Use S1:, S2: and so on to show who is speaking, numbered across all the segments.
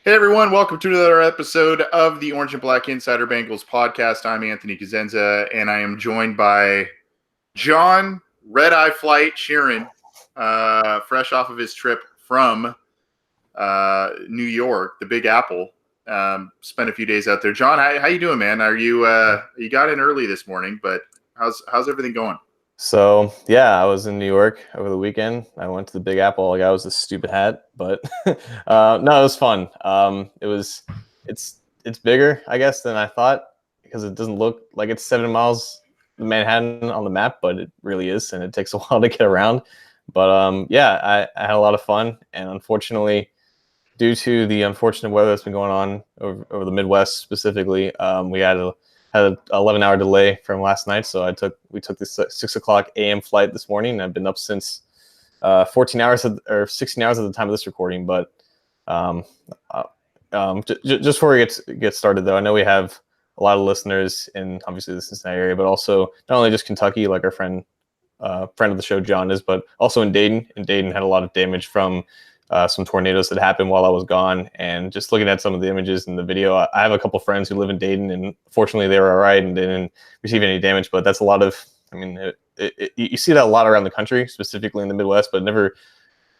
S1: Hey everyone, welcome to another episode of the Orange and Black Insider Bengals podcast. I'm Anthony Cosenza, and I am joined by John Red Eye Flight Sheeran, fresh off of his trip from New York, the Big Apple. Spent a few days out there. John, how you doing, man? Are you you got in early this morning, but how's everything going?
S2: So yeah, I was in New York over the weekend. I went to the Big Apple. Like I was a stupid hat, but no, it was fun. It's bigger, I guess, than I thought because it doesn't look like it's 7 miles Manhattan on the map, but it really is, and it takes a while to get around. But yeah, I had a lot of fun, and unfortunately, due to the unfortunate weather that's been going on over the Midwest specifically, we had an 11-hour delay from last night. So we took this 6 o'clock a.m. flight this morning. And I've been up since 14 hours or 16 hours at the time of this recording. But just before we get started, though, I know we have a lot of listeners in obviously the Cincinnati area, but also not only just Kentucky, like our friend of the show John is, but also in Dayton. And Dayton had a lot of damage from some tornadoes that happened while I was gone. And just looking at some of the images in the video, I have a couple friends who live in Dayton, and fortunately they were all right and didn't receive any damage. But that's a lot of, I mean, you see that a lot around the country, specifically in the Midwest, but it never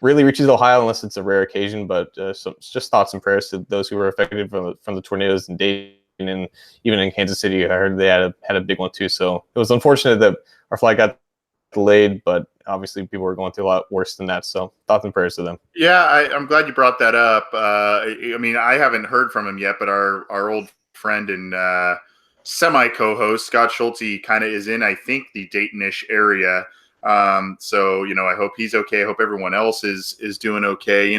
S2: really reaches Ohio unless it's a rare occasion. But just thoughts and prayers to those who were affected from the tornadoes in Dayton, and even in Kansas City. I heard they had a big one too. So it was unfortunate that our flight got delayed, but obviously people were going through a lot worse than that. So thoughts and prayers to them.
S1: Yeah, I'm glad you brought that up. I mean, I haven't heard from him yet, but our old friend and semi co-host Scott Schulte kind of is in, I think, the Dayton-ish area. So I hope he's okay. I hope everyone else is doing okay.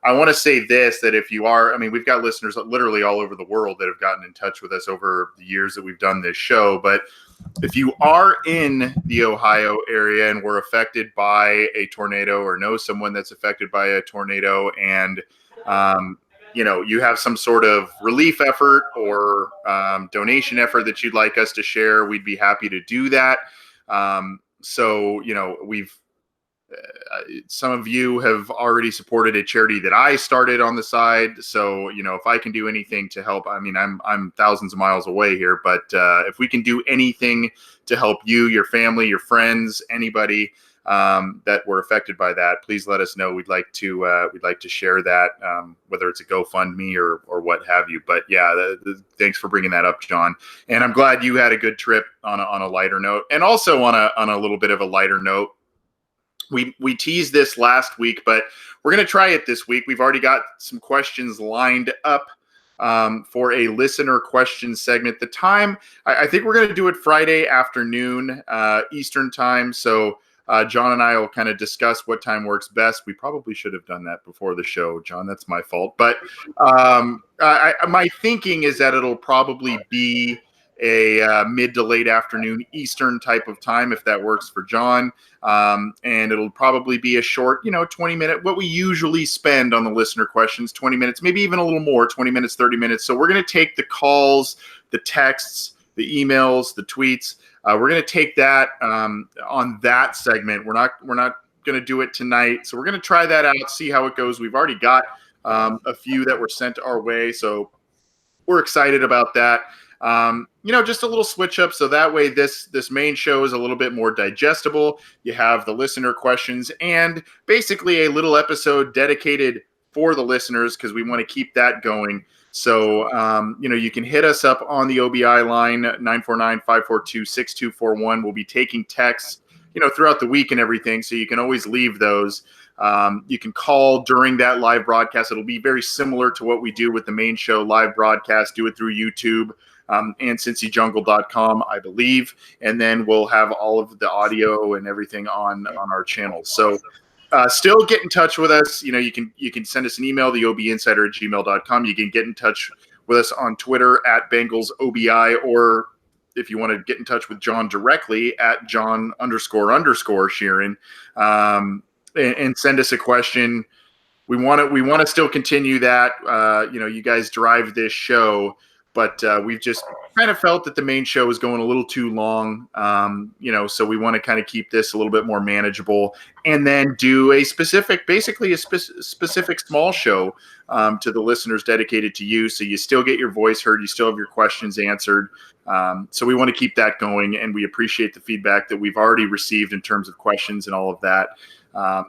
S1: I want to say this, that if you are, I mean, we've got listeners literally all over the world that have gotten in touch with us over the years that we've done this show. But if you are in the Ohio area and were affected by a tornado or know someone that's affected by a tornado, and you have some sort of relief effort or donation effort that you'd like us to share, we'd be happy to do that. We've some of you have already supported a charity that I started on the side. So, if I can do anything to help, I mean, I'm thousands of miles away here, but if we can do anything to help you, your family, your friends, anybody that were affected by that, please let us know. We'd like to share that, whether it's a GoFundMe or what have you. But yeah, thanks for bringing that up, John. And I'm glad you had a good trip on a lighter note, and also on a little bit of a lighter note. We teased this last week, but we're going to try it this week. We've already got some questions lined up for a listener question segment. The time, I think we're going to do it Friday afternoon, Eastern time. So John and I will kind of discuss what time works best. We probably should have done that before the show, John. That's my fault. But my thinking is that it'll probably be a mid to late afternoon Eastern type of time, if that works for John. And it'll probably be a short, 20-minute, what we usually spend on the listener questions, 20 minutes, maybe even a little more, 20 minutes, 30 minutes. So we're going to take the calls, the texts, the emails, the tweets. We're going to take that on that segment. We're not going to do it tonight. So we're going to try that out, see how it goes. We've already got a few that were sent our way. So we're excited about that. Just a little switch up. So that way this main show is a little bit more digestible. You have the listener questions and basically a little episode dedicated for the listeners, because we want to keep that going. So, you can hit us up on the OBI line, 949-542-6241. We'll be taking texts, throughout the week and everything. So you can always leave those. You can call during that live broadcast. It'll be very similar to what we do with the main show live broadcast. Do it through YouTube. And cincyjungle.com, I believe. And then we'll have all of the audio and everything on our channel. So still get in touch with us. You can send us an email, theobinsider@gmail.com. You can get in touch with us on Twitter @BengalsOBI, or if you want to get in touch with John directly @John__Sheeran, and send us a question. We want to still continue that. You guys drive this show. but we've just kind of felt that the main show is going a little too long, so we want to kind of keep this a little bit more manageable, and then do a specific, basically a specific small show to the listeners dedicated to you, so you still get your voice heard, you still have your questions answered. So we want to keep that going, and we appreciate the feedback that we've already received in terms of questions and all of that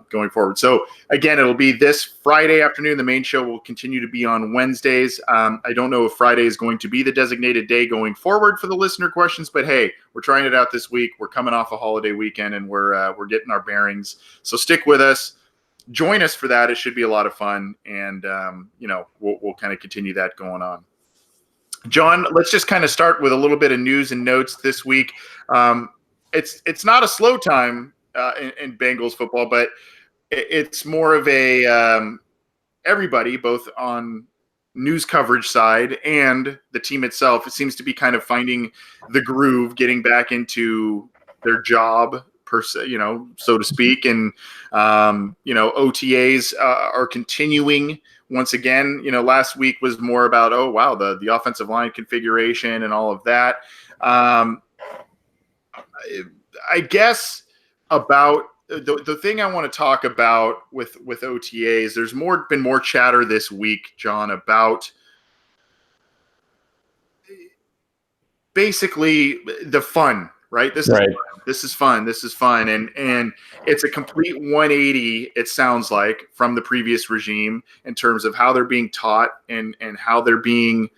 S1: going forward. So again, it'll be this Friday afternoon. The main show will continue to be on Wednesdays. I don't know if Friday is going to be the designated day going forward for the listener questions, but hey, we're trying it out this week. We're coming off a holiday weekend, and we're getting our bearings. So stick with us. Join us for that. It should be a lot of fun, and we'll kind of continue that going on. John, let's just kind of start with a little bit of news and notes this week. It's not a slow time in Bengals football, but it's more of a everybody, both on news coverage side and the team itself, it seems to be kind of finding the groove, getting back into their job, per se, so to speak. And OTAs are continuing. Once again, last week was more about, the offensive line configuration and all of that. I guess about the thing I want to talk about with OTAs, there's been more chatter this week, John, about basically the fun, right? This is fun. And it's a complete 180, it sounds like, from the previous regime in terms of how they're being taught and how they're being,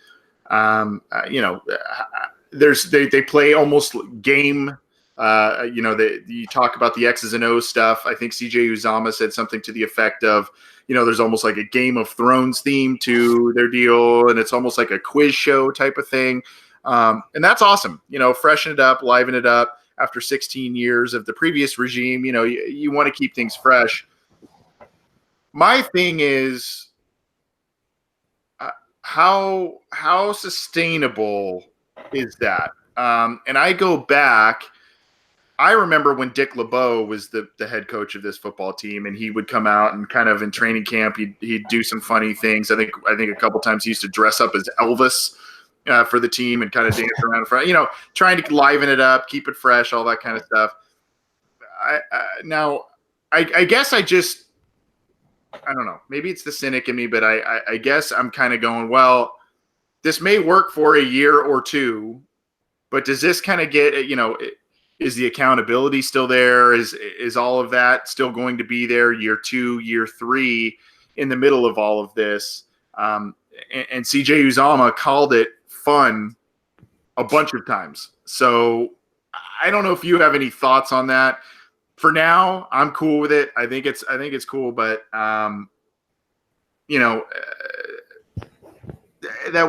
S1: they play almost game. You talk about the X's and O's stuff. I think CJ Uzama said something to the effect of, there's almost like a Game of Thrones theme to their deal, and it's almost like a quiz show type of thing. And that's awesome. Freshen it up, liven it up. After 16 years of the previous regime, you want to keep things fresh. My thing is, how sustainable is that? And I go back. I remember when Dick LeBeau was the head coach of this football team, and he would come out and kind of in training camp, he'd do some funny things. I think a couple times he used to dress up as Elvis for the team and kind of dance around in front, trying to liven it up, keep it fresh, all that kind of stuff. I guess I don't know. Maybe it's the cynic in me, but I guess I'm kind of going, well, this may work for a year or two, but does this kind of get, is the accountability still there? Is all of that still going to be there year 2, year 3 in the middle of all of this? And CJ Uzama called it fun a bunch of times. So I don't know if you have any thoughts on that. For now, I'm cool with it. I think it's cool, but that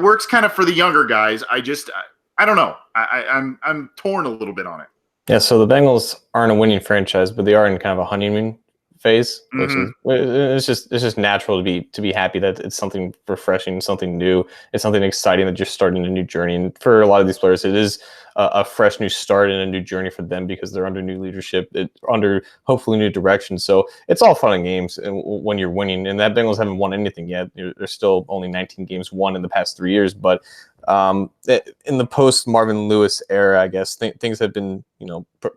S1: works kind of for the younger guys. I don't know. I'm torn a little bit on it.
S2: Yeah, so the Bengals aren't a winning franchise, but they are in kind of a honeymoon phase.
S1: Mm-hmm.
S2: Which is it's just natural to be happy that it's something refreshing, something new, it's something exciting that you're starting a new journey. And for a lot of these players, it is a fresh new start and a new journey for them because they're under new leadership, under hopefully new direction. So it's all fun and games when you're winning. And that Bengals haven't won anything yet. There's still only 19 games won in the past 3 years, but in the post Marvin Lewis era, I guess things have been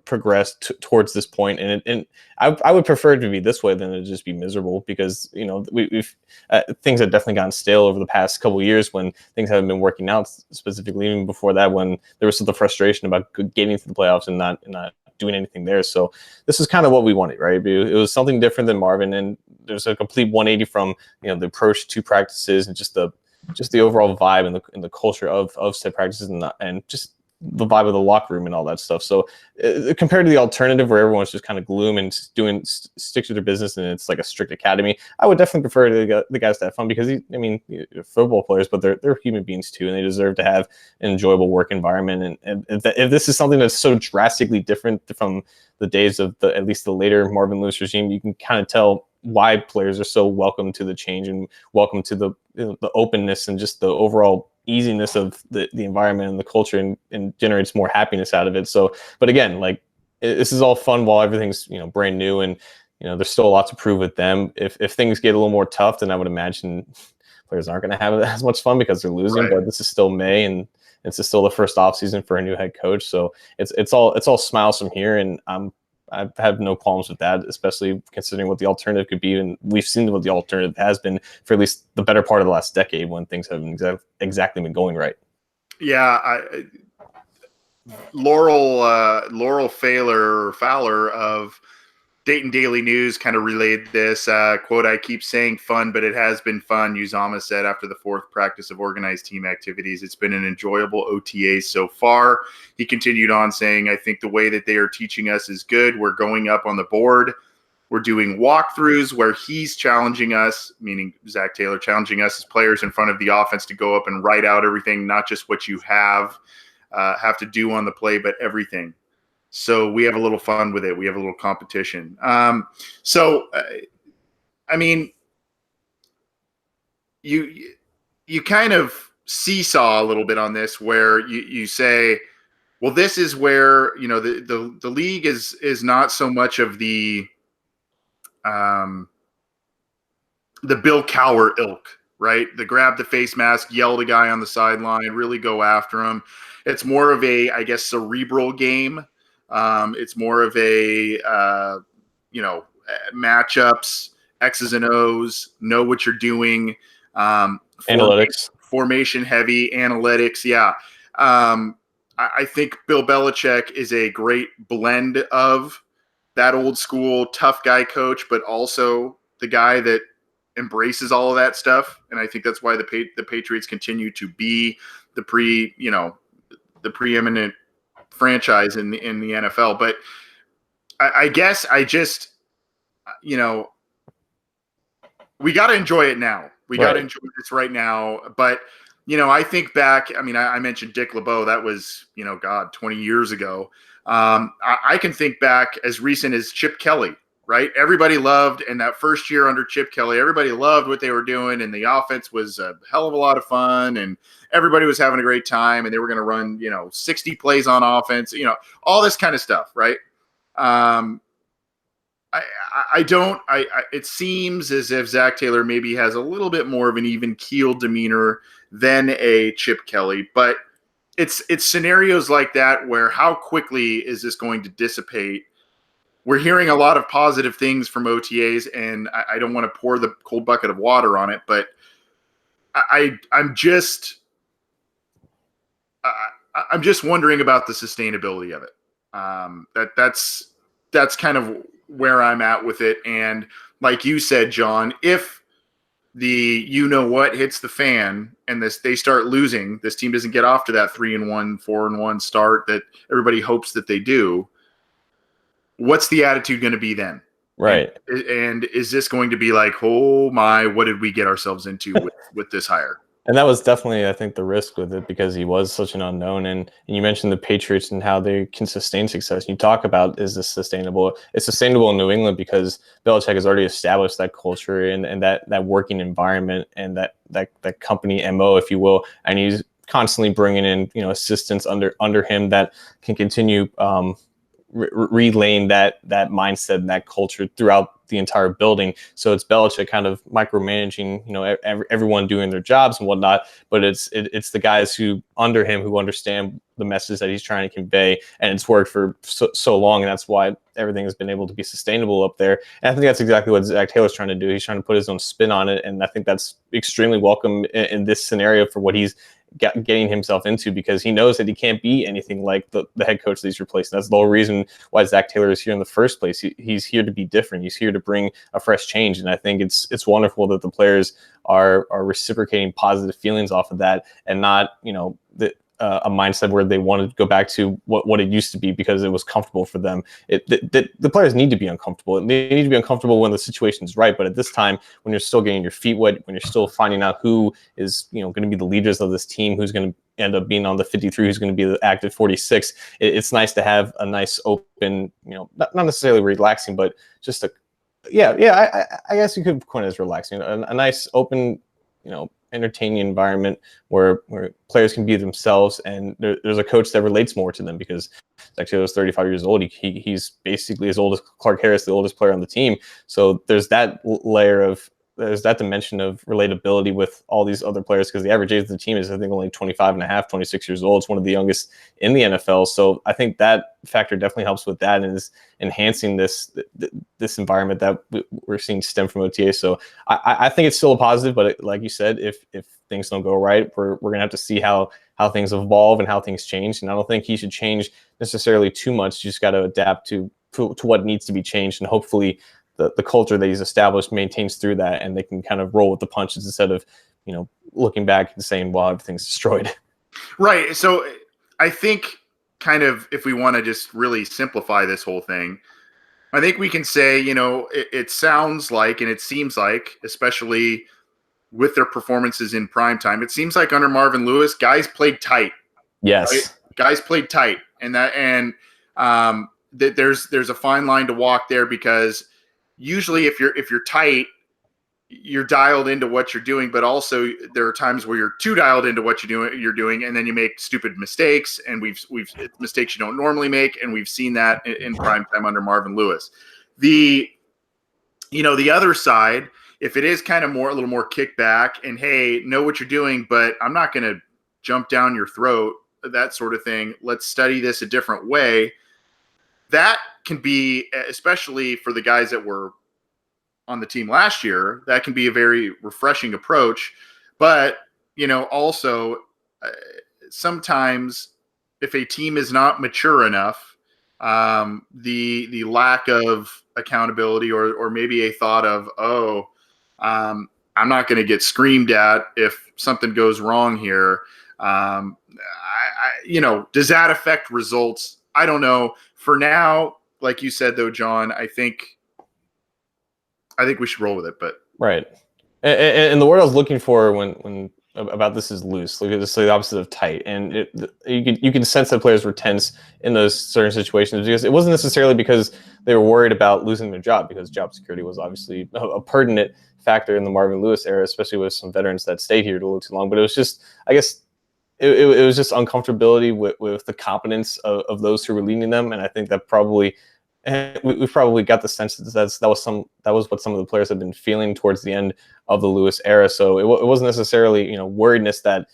S2: progressed towards this point, and I would prefer it to be this way than to just be miserable, because we've things have definitely gotten stale over the past couple of years when things haven't been working out. Specifically, even before that, when there was the frustration about getting to the playoffs and not doing anything there. So this is kind of what we wanted, right? It was something different than Marvin, and there's a complete 180 from the approach to practices and just the overall vibe and the culture of said practices and just the vibe of the locker room and all that stuff. So compared to the alternative where everyone's just kind of gloom and sticks to their business and it's like a strict academy, I would definitely prefer the guys to have fun, because they're football players, but they're human beings too, and they deserve to have an enjoyable work environment. And if this is something that's so drastically different from the days of at least the later Marvin Lewis regime, you can kind of tell why players are so welcome to the change and welcome to the openness and just the overall easiness of the environment and the culture, and generates more happiness out of it. So, but again, like, this is all fun while everything's brand new, and there's still a lot to prove with them. If things get a little more tough, then I would imagine players aren't going to have as much fun because they're losing.
S1: Right.
S2: But this is still May, and this is still the first offseason for a new head coach. So it's all smiles from here, and I have no qualms with that, especially considering what the alternative could be. And we've seen what the alternative has been for at least the better part of the last decade when things haven't exactly been going right.
S1: Yeah, Laurel Fowler of Dayton Daily News kind of relayed this quote. I keep saying fun, but it has been fun. Uzama said after the fourth practice of organized team activities, it's been an enjoyable OTA so far. He continued on saying, I think the way that they are teaching us is good. We're going up on the board. We're doing walkthroughs where he's challenging us, meaning Zach Taylor, challenging us as players in front of the offense to go up and write out everything, not just what you have to do on the play, but everything. So we have a little fun with it. We have a little competition. I mean, you kind of seesaw a little bit on this, where you say, well, this is where, you know, the league is not so much of the Bill Cowher ilk, right? The grab the face mask, yell the guy on the sideline, really go after him. It's more of a, I guess, cerebral game. It's more of a, matchups, X's and O's, know what you're doing.
S2: Analytics.
S1: Formation heavy, analytics, yeah. I think Bill Belichick is a great blend of that old school tough guy coach, but also the guy that embraces all of that stuff. And I think that's why the Patriots continue to be the preeminent franchise in the NFL. But I guess I just, we got to enjoy it now. We got to enjoy this right now. But, I think back, I mentioned Dick LeBeau. That was, 20 years ago. I can think back as recent as Chip Kelly, right? Everybody loved, in that first year under Chip Kelly, everybody loved what they were doing, and the offense was a hell of a lot of fun, and everybody was having a great time, and they were going to run, 60 plays on offense, all this kind of stuff, right? It seems as if Zach Taylor maybe has a little bit more of an even keeled demeanor than a Chip Kelly, but it's scenarios like that where how quickly is this going to dissipate? We're hearing a lot of positive things from OTAs, and I don't want to pour the cold bucket of water on it, but I'm just wondering about the sustainability of it. That's kind of where I'm at with it. And like you said, John, if the hits the fan and they start losing, this team doesn't get off to that 3-1, 4-1 start that everybody hopes that they do, what's the attitude going to be then?
S2: Right.
S1: And is this going to be like, oh my, what did we get ourselves into with this hire?
S2: And that was definitely, I think, the risk with it, because he was such an unknown. And you mentioned the Patriots and how they can sustain success. You talk about, is this sustainable? It's sustainable in New England because Belichick has already established that culture and that working environment and that company MO, if you will. And he's constantly bringing in, assistants under him that can continue relaying that mindset and that culture throughout the entire building. So it's Belichick kind of micromanaging, everyone doing their jobs and whatnot, but it's the guys who under him who understand the message that he's trying to convey, and it's worked for so long, and that's why everything has been able to be sustainable up there. And I think that's exactly what Zach Taylor's trying to do. He's trying to put his own spin on it, and I think that's extremely welcome in this scenario for what he's getting himself into, because he knows that he can't be anything like the head coach that he's replacing. That's the whole reason why Zach Taylor is here in the first place. He's here to be different. He's here to bring a fresh change, and I think it's wonderful that the players are reciprocating positive feelings off of that, and not a mindset where they want to go back to what it used to be because it was comfortable for them. The players need to be uncomfortable. They need to be uncomfortable when the situation's right. But at this time, when you're still getting your feet wet, when you're still finding out who is going to be the leaders of this team, who's going to end up being on the 53, who's going to be the active 46, it's nice to have a nice open, not necessarily relaxing, but just I guess you could coin it as relaxing, a nice open, entertaining environment where players can be themselves, and there's a coach that relates more to them, because Zach Taylor's 35 years old. He's basically as old as Clark Harris, the oldest player on the team. So there's that layer of there's that dimension of relatability with all these other players, because the average age of the team is, I think, only 25 and a half, 26 years old. It's one of the youngest in the NFL. So I think that factor definitely helps with that and is enhancing this environment that we're seeing stem from OTA. So I think it's still a positive, but like you said, if things don't go right, we're going to have to see how things evolve and how things change. And I don't think he should change necessarily too much. You just got to adapt to what needs to be changed, and hopefully the culture that he's established maintains through that, and they can kind of roll with the punches instead of, looking back and saying, well, everything's destroyed.
S1: Right. So I think, kind of, if we want to just really simplify this whole thing, I think we can say, it sounds like, and it seems like, especially with their performances in primetime, it seems like under Marvin Lewis, guys played tight.
S2: Yes.
S1: Right? Guys played tight. That there's a fine line to walk there, because usually if you're tight, you're dialed into what you're doing, but also there are times where you're too dialed into what you're doing, and then you make stupid mistakes, and we've mistakes you don't normally make, and we've seen that in prime time under Marvin Lewis. The other side, if it is kind of a little more kickback and, hey, know what you're doing, but I'm not going to jump down your throat, that sort of thing. Let's study this a different way. That can be, especially for the guys that were on the team last year, that can be a very refreshing approach. But, also sometimes if a team is not mature enough, the lack of accountability or maybe a thought of, I'm not going to get screamed at if something goes wrong here. Does that affect results? I don't know. For now, like you said, though, John, I think we should roll with it. But
S2: right, and the word I was looking for when about this is loose. Like, it's the opposite of tight, and you can sense that players were tense in those certain situations, because it wasn't necessarily because they were worried about losing their job, because job security was obviously a pertinent factor in the Marvin Lewis era, especially with some veterans that stayed here a little too long. But it was just, I guess, it was just uncomfortability with the competence of those who were leading them, and I think that probably. And we've probably got the sense that was what some of the players have been feeling towards the end of the Lewis era. So it wasn't necessarily worriedness that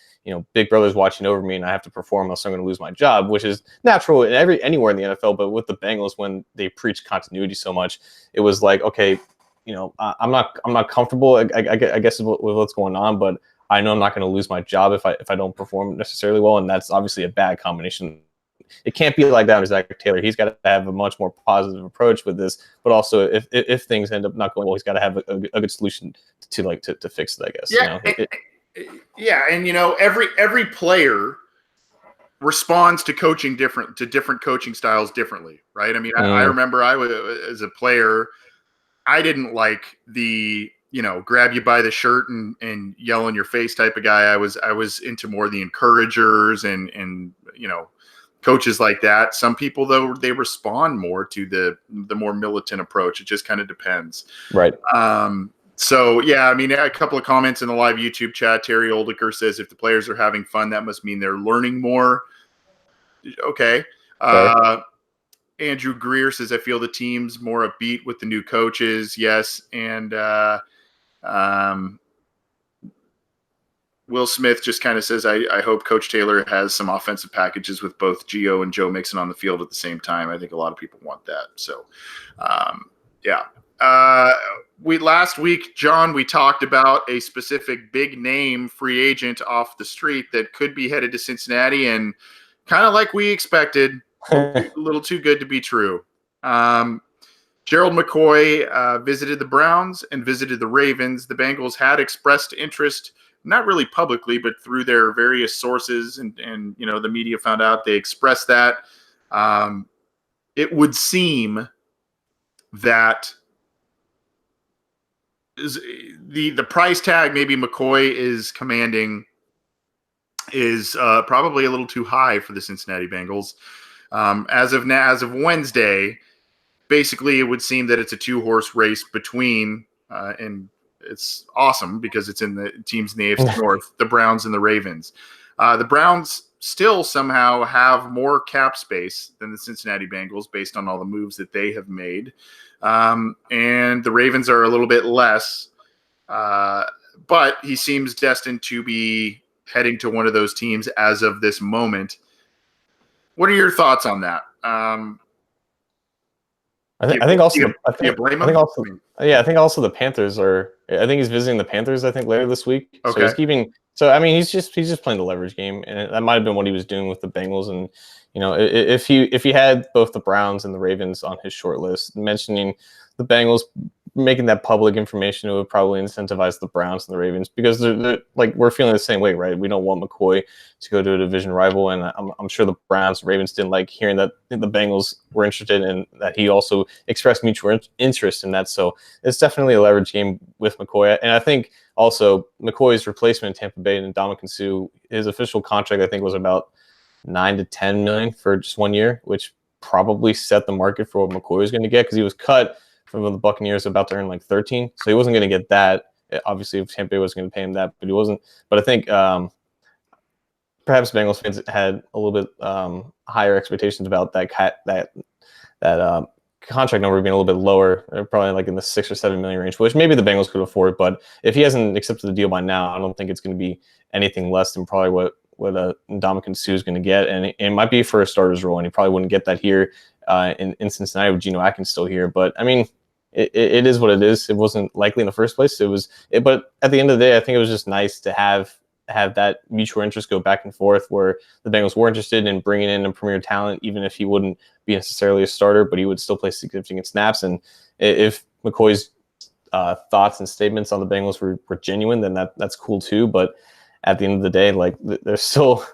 S2: Big Brother's watching over me and I have to perform else I'm going to lose my job, which is natural in anywhere in the NFL. But with the Bengals, when they preach continuity so much, it was like, okay, I'm not comfortable, I guess, with what's going on, but I know I'm not going to lose my job if I don't perform necessarily well, and that's obviously a bad combination. It can't be like that with Zach Taylor. He's got to have a much more positive approach with this, but also if things end up not going well, he's got to have a good solution to fix it, I guess.
S1: Yeah, and every player responds to coaching different coaching styles differently, right? I mean, I remember I was, as a player, I didn't like the grab you by the shirt and yell in your face type of guy. I was into more the encouragers and coaches like that. Some people, though, they respond more to the more militant approach. It just kind of depends.
S2: Right.
S1: So, yeah, I mean, a couple of comments in the live YouTube chat. Terry Oldiker says, if the players are having fun, that must mean they're learning more. Okay. Andrew Greer says, I feel the team's more upbeat with the new coaches. Yes. And Will Smith just kind of says, I hope Coach Taylor has some offensive packages with both Gio and Joe Mixon on the field at the same time. I think a lot of people want that. So, yeah. Last week, John, we talked about a specific big name free agent off the street that could be headed to Cincinnati, and kind of like we expected, a little too good to be true. Gerald McCoy visited the Browns and visited the Ravens. The Bengals had expressed interest, not really publicly, but through their various sources, and the media found out, they expressed that. It would seem that the price tag maybe McCoy is commanding is probably a little too high for the Cincinnati Bengals. As of Wednesday, basically it would seem that it's a 2-horse race between and it's awesome because it's in the teams in the AFC North, the Browns and the Ravens. The Browns still somehow have more cap space than the Cincinnati Bengals based on all the moves that they have made. And the Ravens are a little bit less. But he seems destined to be heading to one of those teams as of this moment. What are your thoughts on that?
S2: I think also
S1: do you blame
S2: I think
S1: him?
S2: also yeah, I think also the Panthers are. I think he's visiting the Panthers. I think later this week. So
S1: Okay.
S2: he's keeping. So I mean, he's just playing the leverage game, and that might have been what he was doing with the Bengals. And if he had both the Browns and the Ravens on his short list, mentioning the Bengals, making that public information, it would probably incentivize the Browns and the Ravens because they're like we're feeling the same way, right? We don't want McCoy to go to a division rival, and I'm sure the Browns and Ravens didn't like hearing that the Bengals were interested and that he also expressed mutual interest in that. So it's definitely a leverage game with McCoy, and I think also McCoy's replacement in Tampa Bay and Ndamukong Suh, his official contract I think was about 9 to 10 million for just 1 year, which probably set the market for what McCoy was going to get because he was cut from the Buccaneers about to earn like 13, so he wasn't going to get that. Obviously, if Tampa Bay was going to pay him that, but he wasn't. But I think perhaps Bengals fans had a little bit higher expectations about that contract number being a little bit lower, probably like in the 6 or 7 million range, which maybe the Bengals could afford. But if he hasn't accepted the deal by now, I don't think it's going to be anything less than probably what Ndamukong Suh is going to get, and it might be for a starter's role, and he probably wouldn't get that here in Cincinnati with Geno Atkins still here. But I mean, it is what it is. It wasn't likely in the first place. But at the end of the day, I think it was just nice to have that mutual interest go back and forth where the Bengals were interested in bringing in a premier talent, even if he wouldn't be necessarily a starter, but he would still play significant snaps. And if McCoy's thoughts and statements on the Bengals were genuine, then that's cool too. But at the end of the day, like there's still,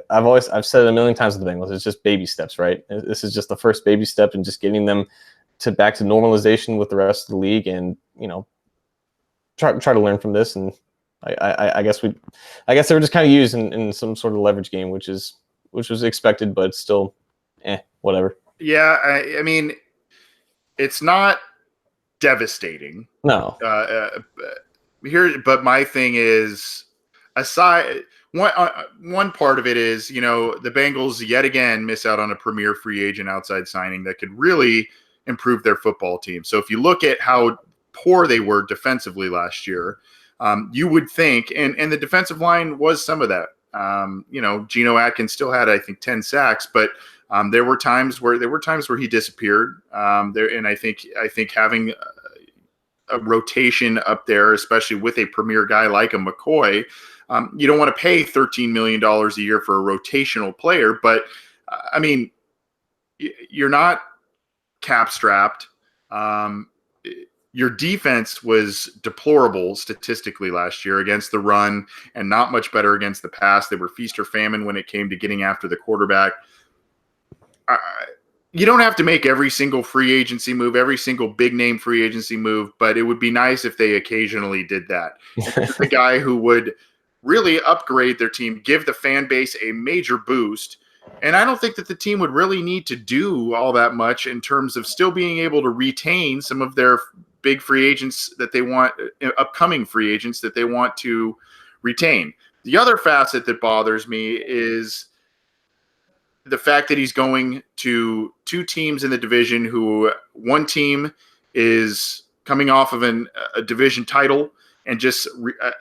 S2: I've said it a million times with the Bengals, it's just baby steps, right? This is just the first baby step in just getting them back to normalization with the rest of the league, and try to learn from this. And I guess they were just kind of used in some sort of leverage game, which was expected, but still, whatever.
S1: Yeah, I mean, it's not devastating.
S2: No.
S1: But my thing is, aside one part of it is, the Bengals yet again miss out on a premier free agent outside signing that could really improve their football team. So if you look at how poor they were defensively last year, you would think, and the defensive line was some of that. Geno Atkins still had, I think, 10 sacks, but there were times where he disappeared. And I think having a rotation up there, especially with a premier guy like a McCoy, you don't want to pay $13 million a year for a rotational player, but I mean, you're not cap strapped. Your defense was deplorable statistically last year against the run and not much better against the pass. They were feast or famine when it came to getting after the quarterback. You don't have to make every single free agency move, every single big name free agency move, but it would be nice if they occasionally did that. The guy who would really upgrade their team, give the fan base a major boost. And I don't think that the team would really need to do all that much in terms of still being able to retain some of their big free agents that they want, upcoming free agents that they want to retain. The other facet that bothers me is the fact that he's going to two teams in the division who one team is coming off of a division title and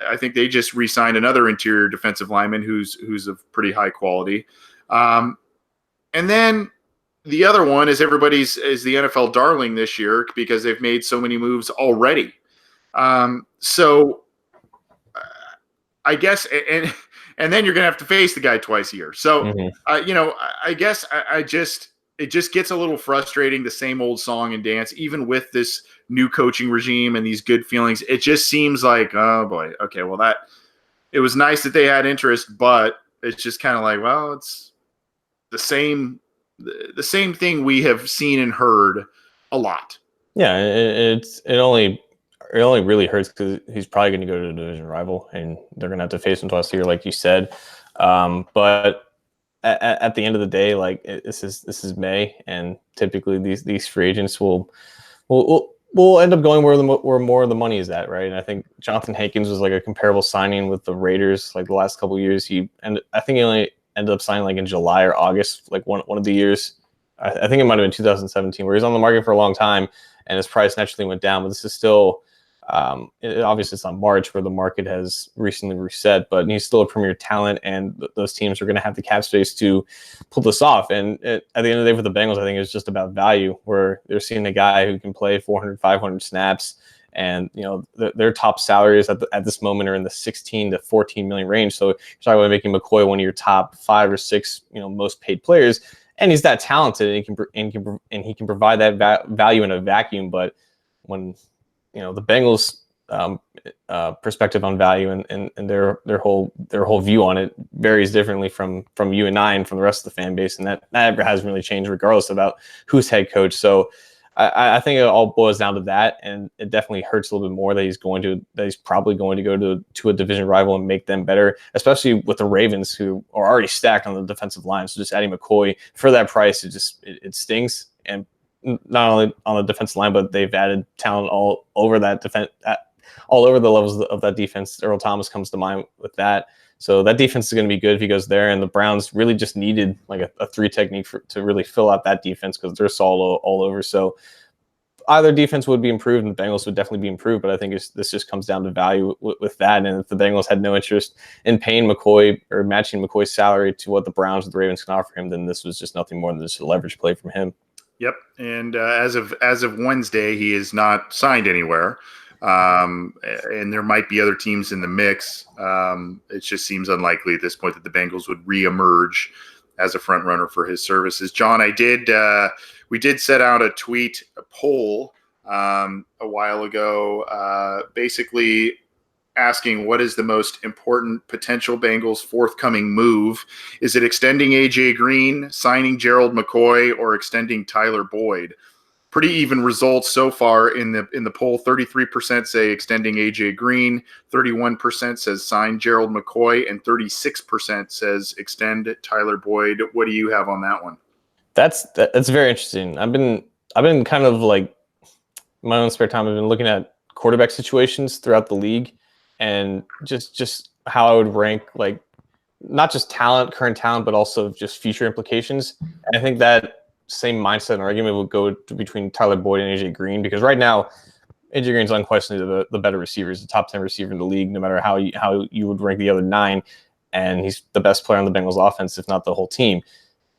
S1: I think they just re-signed another interior defensive lineman who's of pretty high quality. And then the other one is the NFL darling this year because they've made so many moves already. So I guess, and then you're going to have to face the guy twice a year. So, I guess it just gets a little frustrating, the same old song and dance, even with this new coaching regime and these good feelings. It just seems like, oh boy, okay, well it was nice that they had interest, but it's just kind of like, well, it's the same thing we have seen and heard a lot.
S2: Yeah, it only really hurts because he's probably going to go to a division rival, and they're going to have to face him twice a year, like you said. But at the end of the day, like this is May, and typically these free agents will end up going where more of the money is at, right? And I think Jonathan Hankins was like a comparable signing with the Raiders, like the last couple of years. I think he only ended up signing like in July or August, like one of the years. I think it might have been 2017, where he's on the market for a long time, and his price naturally went down. But this is still Obviously, it's not March where the market has recently reset, but he's still a premier talent, and those teams are going to have the cap space to pull this off. And at the end of the day, for the Bengals, I think it's just about value, where they're seeing a guy who can play 400, 500 snaps. And their top salaries at this moment are in the 16 to 14 million range. So you're talking about making McCoy one of your top 5 or 6 most paid players, and he's that talented, and he can provide that value in a vacuum. But when the Bengals perspective on value and their whole view on it varies differently from you and I and from the rest of the fan base, and that hasn't really changed regardless about who's head coach. So I think it all boils down to that, and it definitely hurts a little bit more that he's probably going to go to a division rival and make them better, especially with the Ravens, who are already stacked on the defensive line. So just adding McCoy for that price, it stings. And not only on the defensive line, but they've added talent all over that defense, all over the levels of that defense. Earl Thomas comes to mind with that. So that defense is going to be good if he goes there. And the Browns really just needed like a 3 technique to really fill out that defense, because they're solid all over. So either defense would be improved, and the Bengals would definitely be improved. But I think this just comes down to value with that. And if the Bengals had no interest in paying McCoy or matching McCoy's salary to what the Browns or the Ravens can offer him, then this was just nothing more than just a leverage play from him.
S1: Yep, and as of Wednesday, he is not signed anywhere, and there might be other teams in the mix. It just seems unlikely at this point that the Bengals would reemerge as a front runner for his services. John, we did set out a poll a while ago, basically asking what is the most important potential Bengals forthcoming move. Is it extending AJ Green, signing Gerald McCoy, or extending Tyler Boyd? Pretty even results so far in the poll. 33% say extending AJ Green, 31% says sign Gerald McCoy, and 36% says extend Tyler Boyd. What do you have on that one?
S2: That's very interesting. I've been kind of like, in my own spare time, I've been looking at quarterback situations throughout the league, and just how I would rank, like, not just current talent, but also just future implications. And I think that same mindset and argument would go between Tyler Boyd and AJ Green, because right now AJ Green's unquestionably the better receiver. He's the top 10 receiver in the league, no matter how you would rank the other 9. And he's the best player on the Bengals offense, if not the whole team.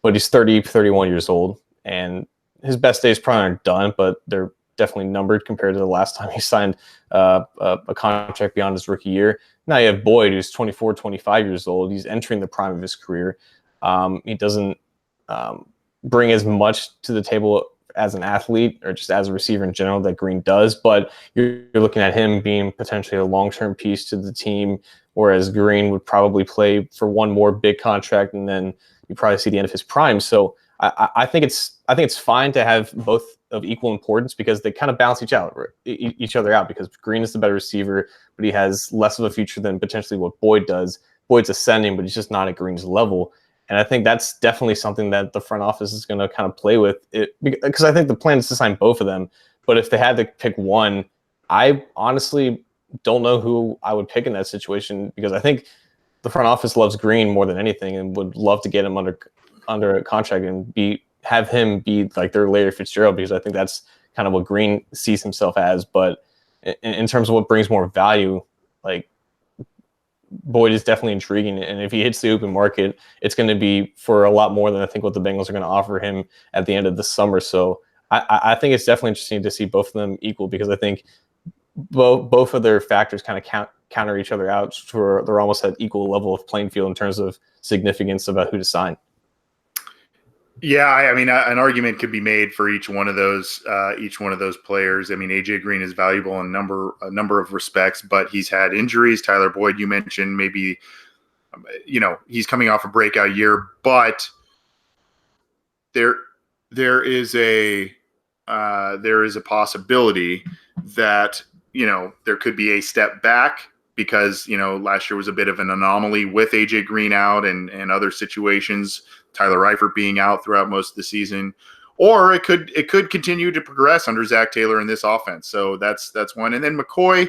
S2: But he's 31 years old, and his best days probably aren't done, but they're definitely numbered compared to the last time he signed a contract beyond his rookie year. Now you have Boyd, who's 24, 25 years old. He's entering the prime of his career. He doesn't bring as much to the table as an athlete or just as a receiver in general that Green does, but you're looking at him being potentially a long-term piece to the team, whereas Green would probably play for one more big contract, and then you probably see the end of his prime. So I think it's fine to have both of equal importance, because they kind of balance each other out, because Green is the better receiver, but he has less of a future than potentially what Boyd does. Boyd's ascending, but he's just not at Green's level. And I think that's definitely something that the front office is going to kind of play with, because I think the plan is to sign both of them. But if they had to pick one, I honestly don't know who I would pick in that situation, because I think the front office loves Green more than anything and would love to get him under a contract and have him be like their Larry Fitzgerald, because I think that's kind of what Green sees himself as. But in terms of what brings more value, like, Boyd is definitely intriguing, and if he hits the open market, it's going to be for a lot more than I think what the Bengals are going to offer him at the end of the summer. So I think it's definitely interesting to see both of them equal, because I think both of their factors kind of counter each other out, for they're almost at equal level of playing field in terms of significance about who to sign.
S1: Yeah, I mean, an argument could be made for each one of those players. I mean, AJ Green is valuable in a number of respects, but he's had injuries. Tyler Boyd, you mentioned, maybe, he's coming off a breakout year, but there is a possibility that there could be a step back, because last year was a bit of an anomaly with AJ Green out and other situations, Tyler Eifert being out throughout most of the season, or it could continue to progress under Zach Taylor in this offense. So that's one. And then McCoy,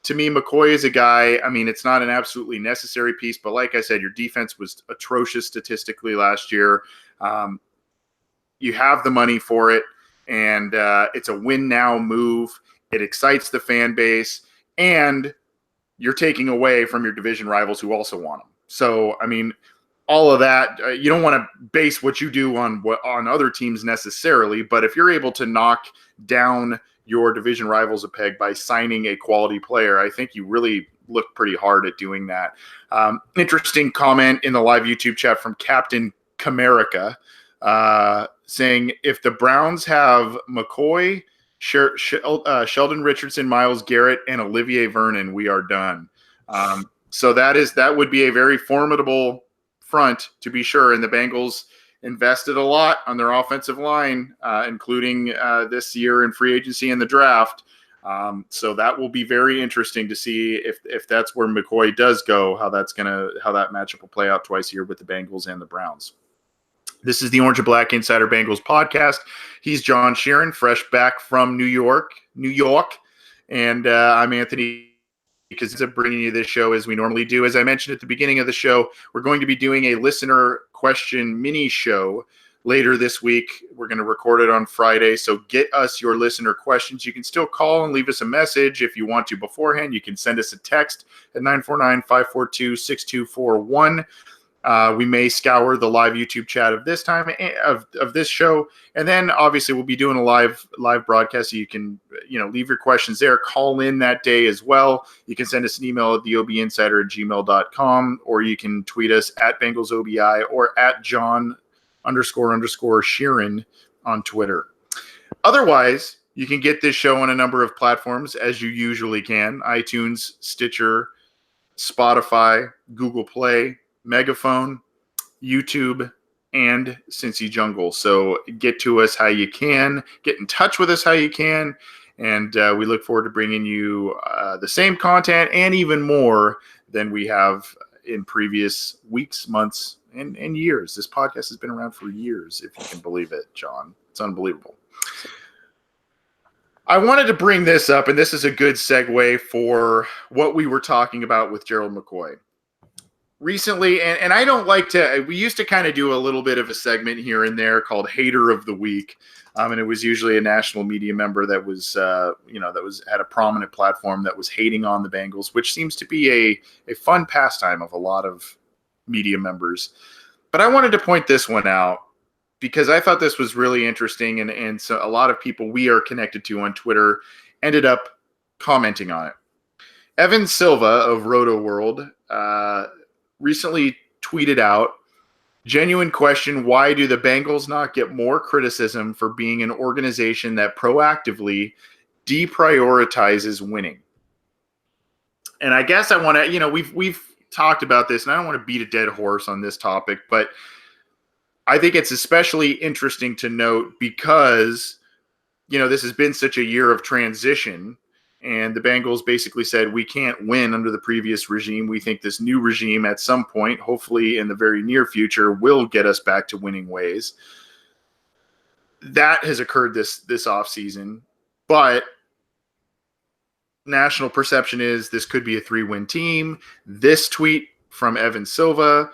S1: to me, McCoy is a guy, I mean, it's not an absolutely necessary piece, but like I said, your defense was atrocious statistically last year. You have the money for it, and it's a win now move. It excites the fan base, and you're taking away from your division rivals who also want them. So, I mean, all of that, you don't want to base what you do on other teams necessarily, but if you're able to knock down your division rivals a peg by signing a quality player, I think you really look pretty hard at doing that. Interesting comment in the live YouTube chat from Captain Camerica, saying, if the Browns have McCoy, Sheldon Richardson, Myles Garrett, and Olivier Vernon, we are done. So that would be a very formidable front, to be sure. And the Bengals invested a lot on their offensive line, including this year in free agency and the draft. So that will be very interesting to see if that's where McCoy does go, how that matchup will play out twice a year with the Bengals and the Browns. This is the Orange and Black Insider Bengals podcast. He's John Sheeran, fresh back from New York, and I'm Anthony, because I'm bringing you this show as we normally do. As I mentioned at the beginning of the show, we're going to be doing a listener question mini show later this week. We're going to record it on Friday, so get us your listener questions. You can still call and leave us a message if you want to beforehand. You can send us a text at 949-542-6241. We may scour the live YouTube chat of this time of this show, and then obviously we'll be doing a live broadcast. So you can leave your questions there. Call in that day as well. You can send us an email at theobinsider@gmail.com, or you can tweet us at BengalsOBI or at John__Sheeran on Twitter. Otherwise, you can get this show on a number of platforms, as you usually can: iTunes, Stitcher, Spotify, Google Play, Megaphone, YouTube, and Cincy Jungle. So get to us how you can, get in touch with us how you can, and we look forward to bringing you the same content and even more than we have in previous weeks, months, and years. This podcast has been around for years, if you can believe it, John. It's unbelievable. I wanted to bring this up, and this is a good segue for what we were talking about with Gerald McCoy recently. And I don't like to, we used to kind of do a little bit of a segment here and there called Hater of the Week. And it was usually a national media member that was, had a prominent platform that was hating on the Bengals, which seems to be a fun pastime of a lot of media members. But I wanted to point this one out because I thought this was really interesting. And so a lot of people we are connected to on Twitter ended up commenting on it. Evan Silva of Roto World recently tweeted out, genuine question, why do the Bengals not get more criticism for being an organization that proactively deprioritizes winning? And I guess I want to, we've talked about this, and I don't want to beat a dead horse on this topic, but I think it's especially interesting to note because, this has been such a year of transition. And the Bengals basically said, we can't win under the previous regime. We think this new regime at some point, hopefully in the very near future, will get us back to winning ways. That has occurred this offseason. But national perception is this could be a 3-win team. This tweet from Evan Silva,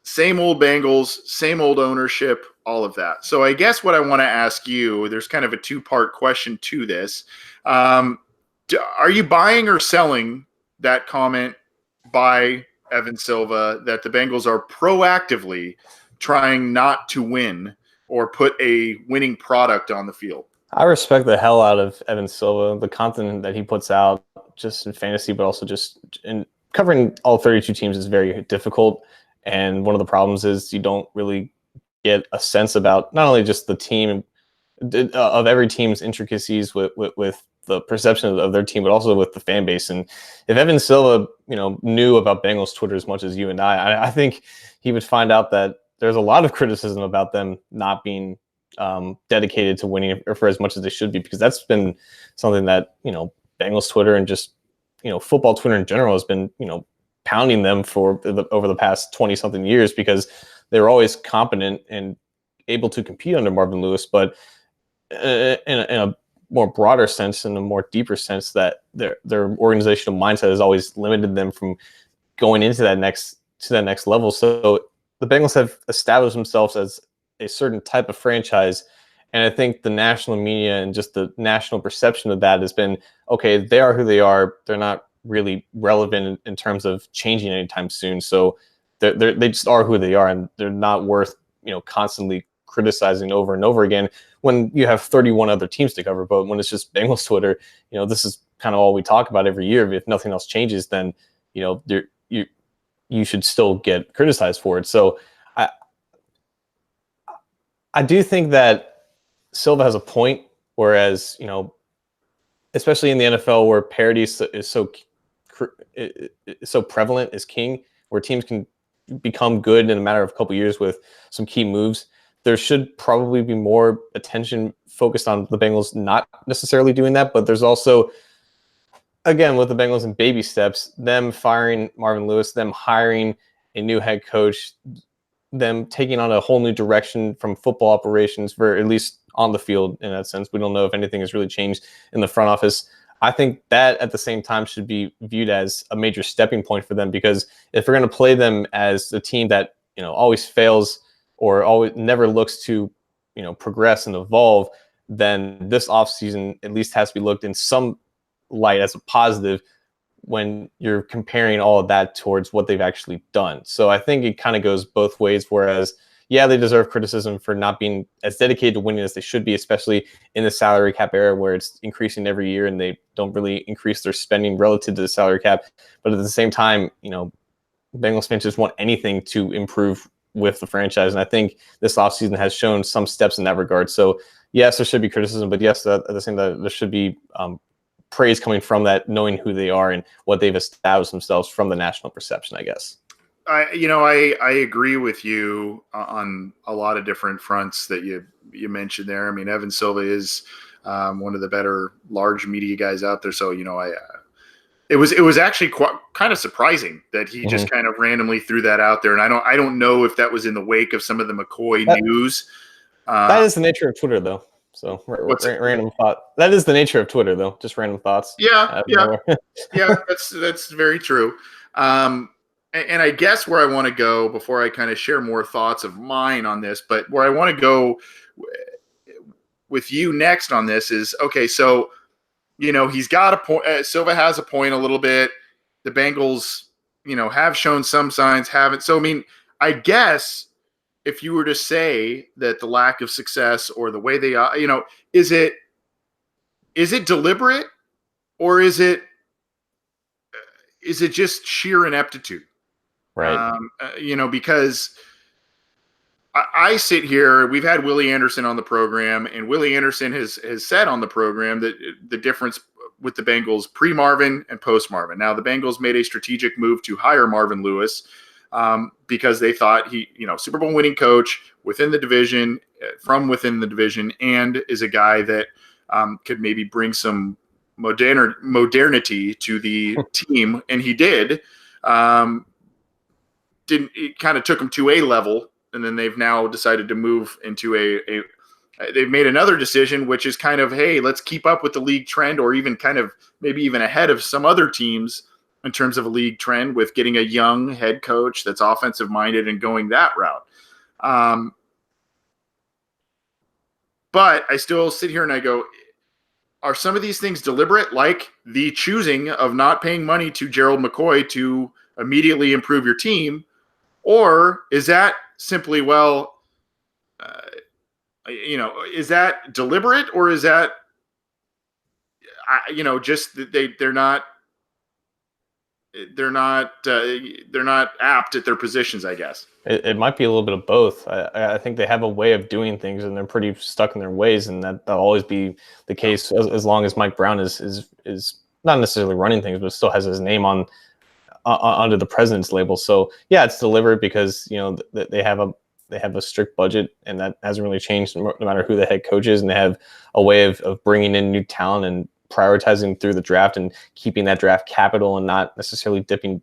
S1: same old Bengals, same old ownership, all of that. So I guess what I want to ask you, there's kind of a two-part question to this. Are you buying or selling that comment by Evan Silva that the Bengals are proactively trying not to win or put a winning product on the field?
S2: I respect the hell out of Evan Silva, the content that he puts out just in fantasy, but also just in covering all 32 teams is very difficult. And one of the problems is you don't really get a sense about not only just the team of every team's intricacies with the perception of their team, but also with the fan base. And if Evan Silva, knew about Bengals Twitter as much as you and I think he would find out that there's a lot of criticism about them not being dedicated to winning or for as much as they should be, because that's been something that, Bengals Twitter and just, football Twitter in general has been, pounding them for over the past 20-something years, because they were always competent and able to compete under Marvin Lewis, but in a more broader sense, in a more deeper sense, that their organizational mindset has always limited them from going into that next level. So the Bengals have established themselves as a certain type of franchise, And I think the national media and just the national perception of that has been, okay, they are who they are. They're not really relevant in terms of changing anytime soon. So they just are who they are, and they're not worth, constantly criticizing over and over again when you have 31 other teams to cover. But when it's just Bengals Twitter, this is kind of all we talk about every year. If nothing else changes, then, you should still get criticized for it. So I do think that Silva has a point, whereas, especially in the NFL where parity is so prevalent, is king, where teams can become good in a matter of a couple of years with some key moves. There should probably be more attention focused on the Bengals not necessarily doing that, but there's also, again, with the Bengals in baby steps, them firing Marvin Lewis, them hiring a new head coach, them taking on a whole new direction from football operations, for at least on the field in that sense. We don't know if anything has really changed in the front office. I think that at the same time should be viewed as a major stepping point for them, because if we're going to play them as a team that, always fails or always never looks to, progress and evolve, then this offseason at least has to be looked in some light as a positive when you're comparing all of that towards what they've actually done. So I think it kind of goes both ways, whereas, yeah, they deserve criticism for not being as dedicated to winning as they should be, especially in the salary cap era where it's increasing every year and they don't really increase their spending relative to the salary cap. But at the same time, Bengals fans just want anything to improve with the franchise. And I think this offseason has shown some steps in that regard. So yes, there should be criticism, but yes, at the same time, there should be praise coming from that, knowing who they are and what they've established themselves from the national perception, I guess.
S1: I agree with you on a lot of different fronts that you mentioned there. I mean, Evan Silva is one of the better large media guys out there. So, it was actually kind of surprising that he just kind of randomly threw that out there. And I don't know if that was in the wake of some of the McCoy news.
S2: That is the nature of Twitter, though. So random thought. That is the nature of Twitter, though. Just random thoughts.
S1: Yeah. Yeah, that's very true. And I guess where I want to go before I kind of share more thoughts of mine on this, but where I want to go with you next on this is, okay, so, he's got a point. Silva has a point a little bit. The Bengals, have shown some signs, haven't. So, I mean, I guess if you were to say that the lack of success or the way they are, is it deliberate, or is it just sheer ineptitude?
S2: Right.
S1: Because I sit here, we've had Willie Anderson on the program, and Willie Anderson has said on the program that the difference with the Bengals pre-Marvin and post-Marvin. Now, the Bengals made a strategic move to hire Marvin Lewis because they thought he, Super Bowl winning coach within the division, from within the division, and is a guy that could maybe bring some modernity to the team, and he did. It kind of took them to a level, and then they've now decided to move into they've made another decision, which is kind of, hey, let's keep up with the league trend, or even kind of maybe even ahead of some other teams in terms of a league trend, with getting a young head coach that's offensive minded and going that route. But I still sit here and I go, are some of these things deliberate, like the choosing of not paying money to Gerald McCoy to immediately improve your team? Or is that simply, is that deliberate, or is that, just they're not apt at their positions, I guess.
S2: It might be a little bit of both. I think they have a way of doing things, and they're pretty stuck in their ways, and that'll always be the case as long as Mike Brown is not necessarily running things, but still has his name on under the president's label. So yeah, it's delivered because they have a strict budget, and that hasn't really changed no matter who the head coach is, and they have a way of bringing in new talent and prioritizing through the draft and keeping that draft capital and not necessarily dipping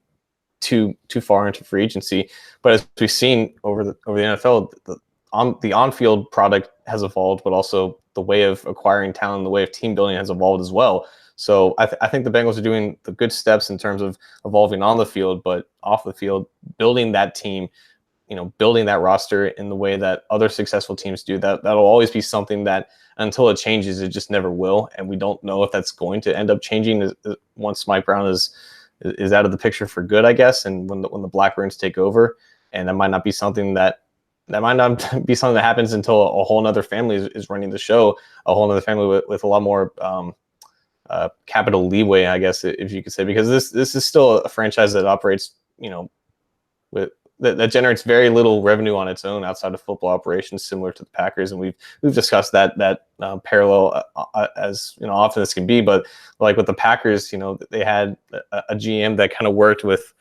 S2: too far into free agency. But as we've seen over the NFL, the on-field product has evolved, but also the way of acquiring talent, the way of team building has evolved as well. So I think the Bengals are doing the good steps in terms of evolving on the field, but off the field, building that team building that roster in the way that other successful teams do. That'll always be something that until it changes, it just never will. And we don't know if that's going to end up changing once Mike Brown is out of the picture for good, I guess. And when the Blackburns take over, and that might not be something that happens until a whole nother family is running the show, a whole nother family with a lot more capital leeway, I guess, if you could say, because this is still a franchise that operates, with that generates very little revenue on its own outside of football operations, similar to the Packers, and we've discussed that parallel as often as can be. But like with the Packers, they had a GM that kind of worked with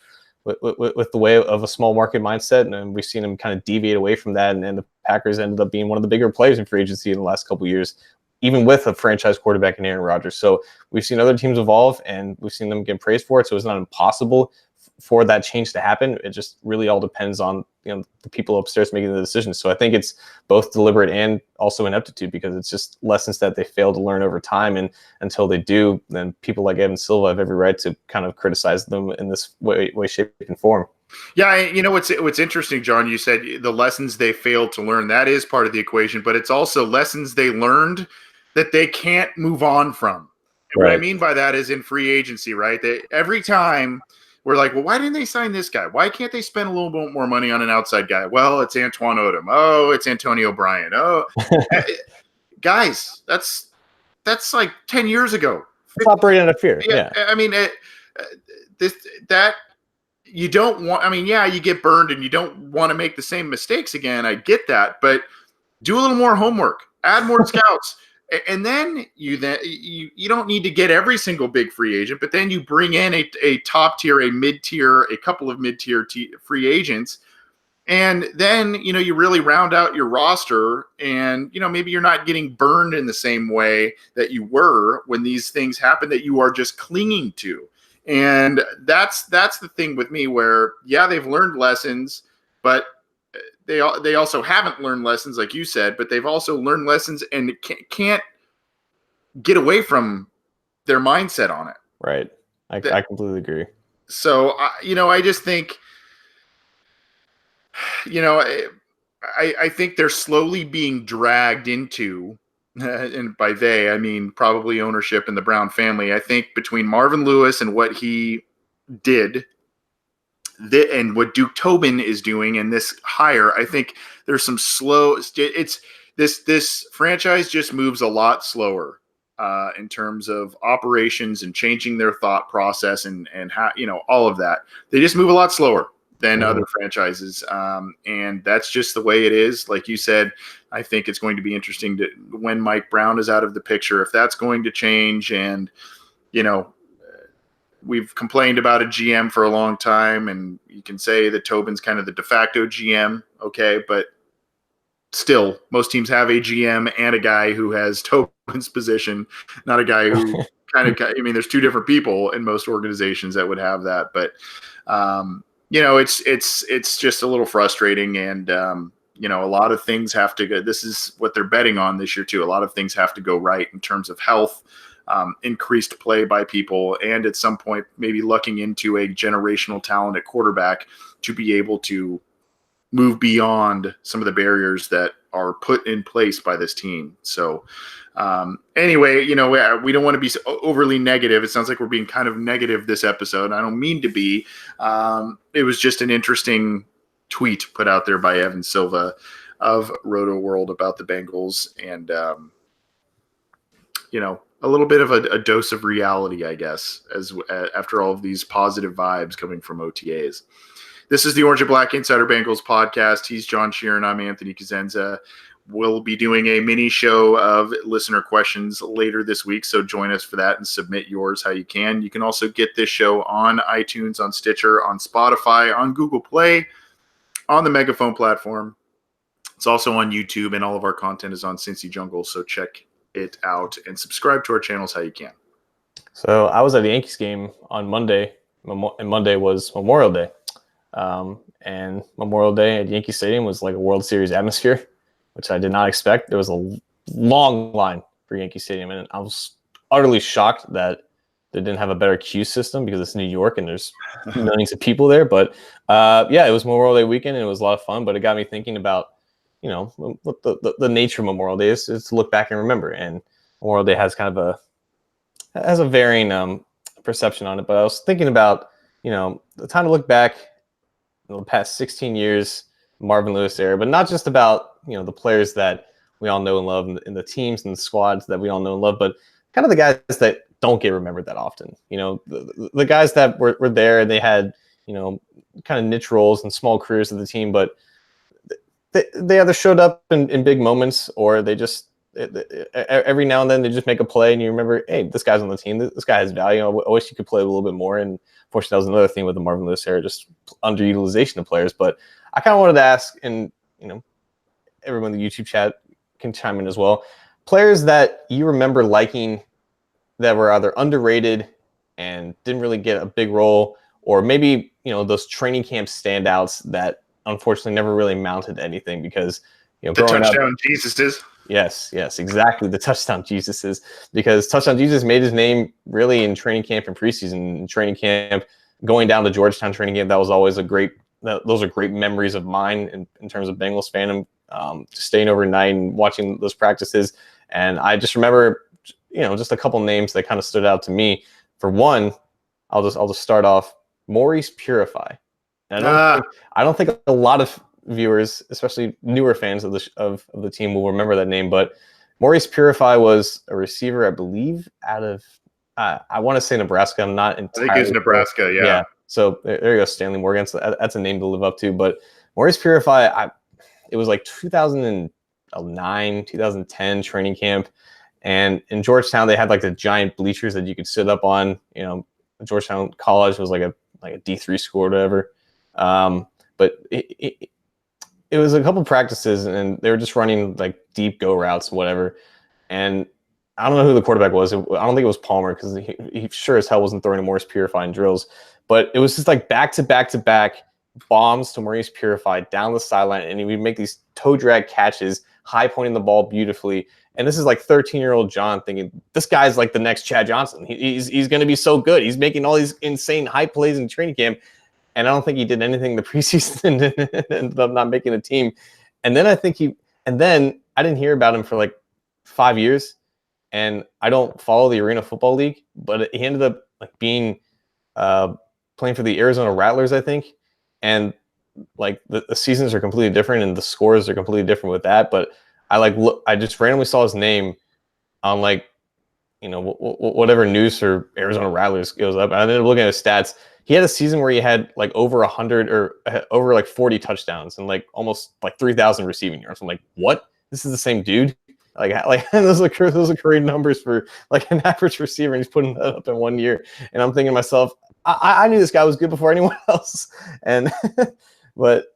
S2: the way of a small market mindset, and we've seen them kind of deviate away from that, and the Packers ended up being one of the bigger players in free agency in the last couple of years, even with a franchise quarterback in Aaron Rodgers. So we've seen other teams evolve, and we've seen them get praised for it. So it's not impossible for that change to happen. It just really all depends on the people upstairs making the decisions. So I think it's both deliberate and also ineptitude, because it's just lessons that they fail to learn over time, and until they do, then people like Evan Silva have every right to kind of criticize them in this way, shape, and form.
S1: Yeah, what's interesting, John, you said the lessons they failed to learn. That is part of the equation, but it's also lessons they learned that they can't move on from. And What I mean by that is in free agency, right? Every time we're like, well, why didn't they sign this guy? Why can't they spend a little bit more money on an outside guy? Well, it's Antoine Odom. Oh, it's Antonio Bryan. Oh, guys, that's like 10 years ago.
S2: It's operating out of fear. Yeah.
S1: I mean, you don't want. I mean, yeah, you get burned and you don't want to make the same mistakes again. I get that, but do a little more homework. Add more scouts. And then you don't need to get every single big free agent, but then you bring in a top tier, a mid tier, a couple of mid tier free agents, and then you really round out your roster. And maybe you're not getting burned in the same way that you were when these things happen that you are just clinging to. And that's the thing with me, where they've learned lessons, but they also haven't learned lessons, like you said, but they've also learned lessons and can't get away from their mindset on it.
S2: Right. I completely agree.
S1: So, I just think, I think they're slowly being dragged into, and by they, I mean probably ownership and the Brown family. I think between Marvin Lewis and what he did, and what Duke Tobin is doing and this hire, I think there's some slow. It's this franchise just moves a lot slower in terms of operations and changing their thought process and how all of that. They just move a lot slower than other franchises, and that's just the way it is. Like you said, I think it's going to be interesting when Mike Brown is out of the picture, if that's going to change. And we've complained about a GM for a long time, and you can say that Tobin's kind of the de facto GM, okay, but still, most teams have a GM and a guy who has Tobin's position, not a guy who there's two different people in most organizations that would have that. But it's just a little frustrating, and a lot of things have to go. This is what they're betting on this year too. A lot of things have to go right in terms of health, increased play by people, and at some point maybe looking into a generational talent at quarterback to be able to move beyond some of the barriers that are put in place by this team. So anyway, we don't want to be overly negative. It sounds like we're being kind of negative this episode. I don't mean to be. It was just an interesting tweet put out there by Evan Silva of Roto World about the Bengals, and a little bit of a dose of reality, I guess, as after all of these positive vibes coming from OTAs. This is the Orange and Black Insider Bengals podcast. He's John Sheeran. I'm Anthony Cosenza. We'll be doing a mini show of listener questions later this week, so join us for that and submit yours how you can. You can also get this show on iTunes, on Stitcher, on Spotify, on Google Play, on the Megaphone platform. It's also on YouTube, and all of our content is on Cincy Jungle, so check it out and subscribe to our channels how you can.
S2: So I was at the Yankees game on Monday, and Monday was Memorial Day. And Memorial Day at Yankee Stadium was like a World Series atmosphere, which I did not expect. There was a long line for Yankee Stadium, and I was utterly shocked that they didn't have a better queue system because it's New York and there's millions of people there. But yeah, it was Memorial Day weekend and it was a lot of fun. But it got me thinking about, what the nature of Memorial Day is to look back and remember. And Memorial Day has kind of a varying perception on it. But I was thinking about, the time to look back in the past 16 years, Marvin Lewis era, but not just about, the players that we all know and love in the teams and the squads that we all know and love, but kind of the guys that don't get remembered that often. The guys that were there and they had, kind of niche roles and small careers of the team, but they either showed up in big moments or they just every now and then they just make a play and you remember, hey, this guy's on the team. This guy has value. I wish he could play a little bit more. And unfortunately, that was another thing with the Marvin Lewis era, just underutilization of players. But I kind of wanted to ask, and everyone in the YouTube chat can chime in as well, players that you remember liking that were either underrated and didn't really get a big role, or maybe those training camp standouts that unfortunately never really mounted anything because
S1: the touchdown Jesuses.
S2: Yes, exactly. The touchdown Jesuses, because touchdown Jesus made his name really in training camp and preseason. In training camp, going down to Georgetown training camp, that was always those are great memories of mine in terms of Bengals fandom. Just staying overnight and watching those practices, and I just remember, just a couple names that kind of stood out to me. For one, I'll just start off Maurice Purify. And I don't think a lot of viewers, especially newer fans of the team, will remember that name. But Maurice Purify was a receiver, I believe, out of I want to say Nebraska. I'm not entirely.
S1: I think it's Nebraska. Yeah.
S2: So there you go, Stanley Morgan. So that's a name to live up to. But Maurice Purify, it was like 2009, 2010 training camp, and in Georgetown they had like the giant bleachers that you could sit up on. Georgetown College was like a D3 school or whatever. But it was a couple practices and they were just running like deep go routes, whatever. And I don't know who the quarterback was. I don't think it was Palmer because he sure as hell wasn't throwing to Maurice Purify in drills. But it was just like back to back bombs to Maurice Purify down the sideline, and he would make these toe drag catches, high pointing the ball beautifully. And this is like 13-year-old John thinking, this guy's like the next Chad Johnson. He's going to be so good. He's making all these insane high plays in training camp. And I don't think he did anything in the preseason and ended up not making the team. And then I didn't hear about him for like 5 years. And I don't follow the Arena Football League, but he ended up like being playing for the Arizona Rattlers, I think. And like the seasons are completely different and the scores are completely different with that. But I just randomly saw his name on like, whatever news for Arizona Rattlers goes up. And I ended up looking at his stats. He had a season where he had like over 100 or over like 40 touchdowns and like almost like 3,000 receiving yards. I'm like, what? This is the same dude? Like those are career numbers for like an average receiver, and he's putting that up in 1 year. And I'm thinking to myself, I knew this guy was good before anyone else. And but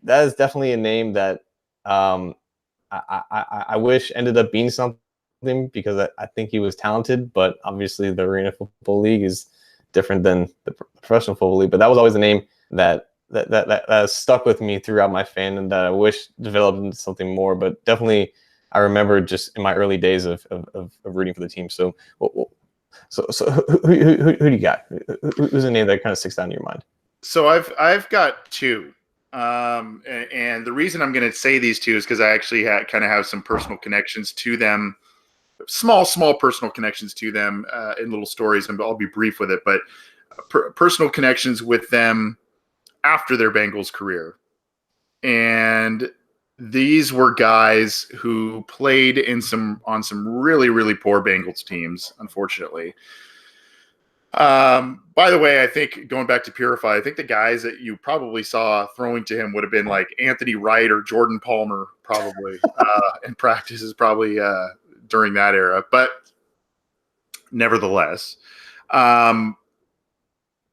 S2: that is definitely a name that I wish ended up being something, because I think he was talented. But obviously, the Arena Football League is different than the professional football league. But that was always a name that stuck with me throughout my fandom that I wish developed into something more. But definitely, I remember just in my early days of rooting for the team. So who do you got? Who's a name that kind of sticks out in your mind?
S1: So I've got two. And the reason I'm going to say these two is because I actually kind of have some personal connections to them, small personal connections to them in little stories, and I'll be brief with it, but personal connections with them after their Bengals career. And these were guys who played on some really, really poor Bengals teams, unfortunately. By the way, I think going back to Purify, I think the guys that you probably saw throwing to him would have been like Anthony Wright or Jordan Palmer, probably in practices, probably during that era. But nevertheless, I'm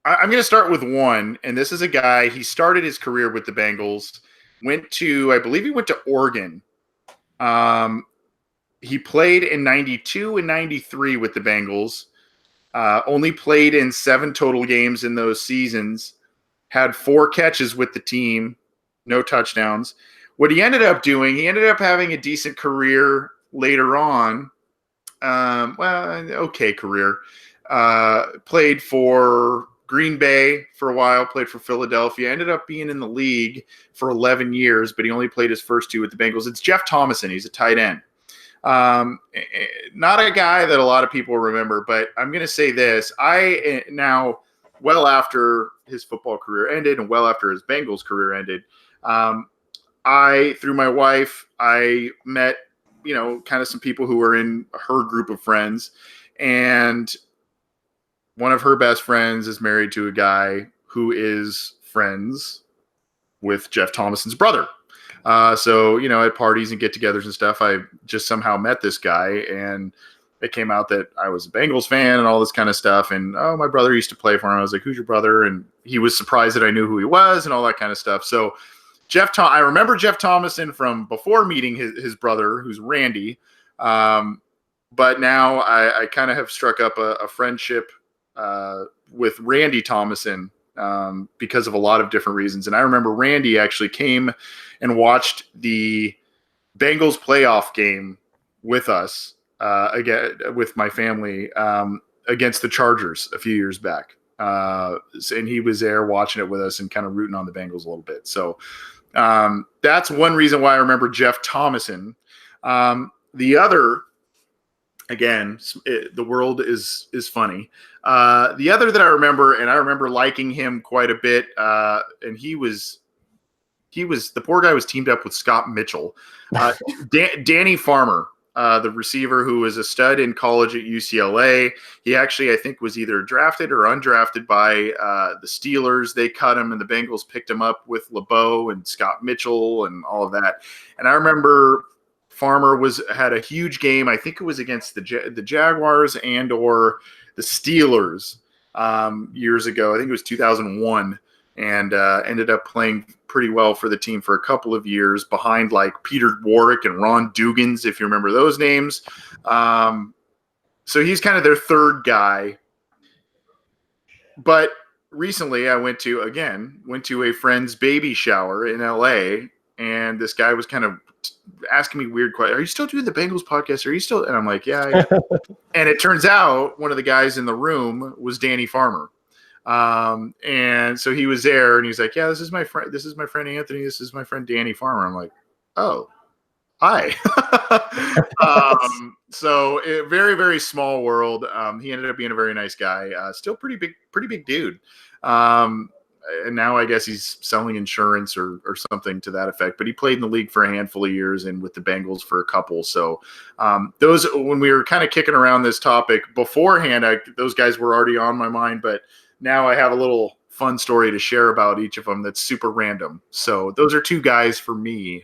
S1: going to start with one, and this is a guy. He started his career with the Bengals, I believe he went to Oregon. He played in 92 and 93 with the Bengals. Only played in 7 total games in those seasons, had 4 catches with the team, no touchdowns. What he ended up doing, he ended up having a decent career later on. Okay career. played for Green Bay for a while, played for Philadelphia, ended up being in the league for 11 years, but he only played his first 2 with the Bengals. It's Jeff Thomason. He's a tight end. Not a guy that a lot of people remember, but I'm going to say this. Now, well after his football career ended and well after his Bengals career ended, through my wife, I met, kind of some people who were in her group of friends, and one of her best friends is married to a guy who is friends with Jeff Thomason's brother. So, at parties and get-togethers and stuff, I just somehow met this guy, and it came out that I was a Bengals fan and all this kind of stuff. And, my brother used to play for him. I was like, who's your brother? And he was surprised that I knew who he was and all that kind of stuff. So I remember Jeff Thomason from before meeting his brother, who's Randy. But now I kind of have struck up a friendship with Randy Thomason because of a lot of different reasons. And I remember Randy actually came and watched the Bengals playoff game with us, again, with my family, against the Chargers a few years back. And he was there watching it with us and kind of rooting on the Bengals a little bit. So that's one reason why I remember Jeff Thomason. The other, again, the world is funny. The other that I remember, and I remember liking him quite a bit, and he was the poor guy was teamed up with Scott Mitchell. Danny Farmer, the receiver who was a stud in college at UCLA. He actually, I think, was either drafted or undrafted by the Steelers. They cut him, and the Bengals picked him up with LeBeau and Scott Mitchell and all of that. And I remember Farmer had a huge game. I think it was against the Jaguars and or the Steelers years ago. I think it was 2001, and ended up playing pretty well for the team for a couple of years behind like Peter Warwick and Ron Dugans, if you remember those names. So he's kind of their third guy. But recently I went to a friend's baby shower in LA, and this guy was kind of asking me weird questions. Are you still doing the Bengals podcast? Are you still? And I'm like, yeah. And it turns out one of the guys in the room was Danny Farmer. And so he was there, and he's like, yeah, this is my friend Anthony. This is my friend Danny Farmer. I'm like, oh, hi. So a very, very small world. He ended up being a very nice guy, still pretty big dude. And now I guess he's selling insurance or something to that effect, but he played in the league for a handful of years and with the Bengals for a couple. So those, when we were kind of kicking around this topic beforehand, those guys were already on my mind, but now I have a little fun story to share about each of them that's super random. So those are 2 guys for me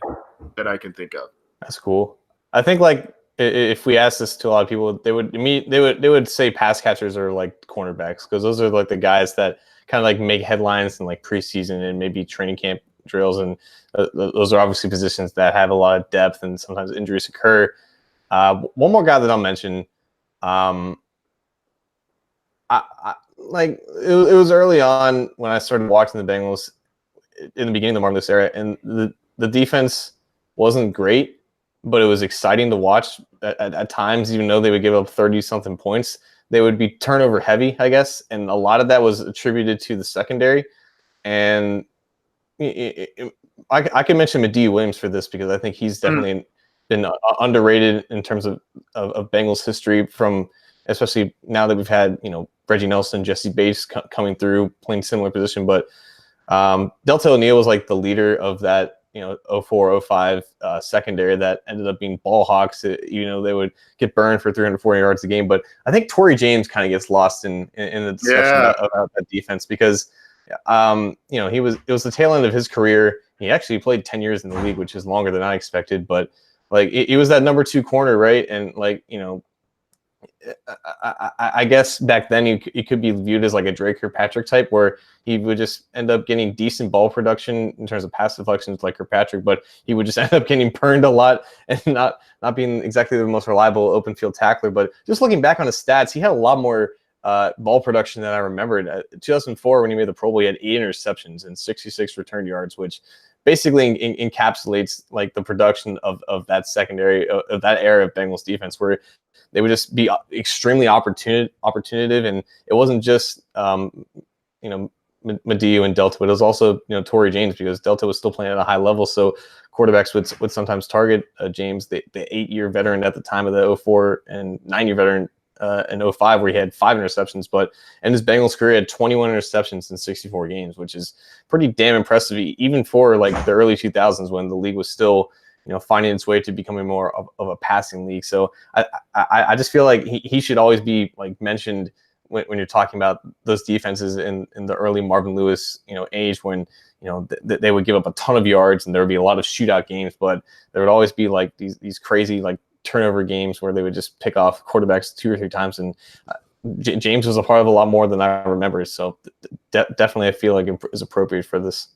S1: that I can think of.
S2: That's cool. I think like if we ask this to a lot of people, they would say pass catchers are like cornerbacks, because those are like the guys that kind of like make headlines in like preseason and maybe training camp drills. And those are obviously positions that have a lot of depth, and sometimes injuries occur. One more guy that I'll mention, it was early on when I started watching the Bengals in the beginning of the Marvelous era, and the defense wasn't great, but it was exciting to watch at times. Even though they would give up 30-something points, they would be turnover heavy, I guess, and a lot of that was attributed to the secondary. And I can mention Medee Williams for this, because I think he's definitely been underrated in terms of Bengals history, from especially now that we've had Reggie Nelson, Jesse Bates coming through playing similar position. But Delta O'Neal was like the leader of that 04-05 secondary that ended up being ball hawks. They would get burned for 340 yards a game. But I think Torrey James kind of gets lost in the discussion about that defense, because it was the tail end of his career. He actually played 10 years in the league, which is longer than I expected. But like it was that number 2 corner, right? And like I guess back then he could be viewed as like a Drake Kirkpatrick type, where he would just end up getting decent ball production in terms of pass deflections like Kirkpatrick, but he would just end up getting burned a lot and not being exactly the most reliable open field tackler. But just looking back on his stats, he had a lot more ball production that I remembered. 2004, when he made the Pro Bowl, he had 8 interceptions and 66 return yards, which basically encapsulates like the production of that secondary of that era of Bengals defense, where they would just be extremely opportunative, and it wasn't just Mediu and Delta, but it was also Torrey James, because Delta was still playing at a high level, so quarterbacks would sometimes target James, the 8-year veteran at the time of the 04 and 9-year veteran in 05, where he had 5 interceptions, but in his Bengals career, he had 21 interceptions in 64 games, which is pretty damn impressive, even for like the early 2000s when the league was still finding its way to becoming more of a passing league. So I just feel like he should always be like mentioned when you're talking about those defenses in the early Marvin Lewis age, when they would give up a ton of yards and there would be a lot of shootout games, but there would always be like these crazy like turnover games where they would just pick off quarterbacks 2 or 3 times, and James was a part of a lot more than I remember. So definitely I feel like it is appropriate for this.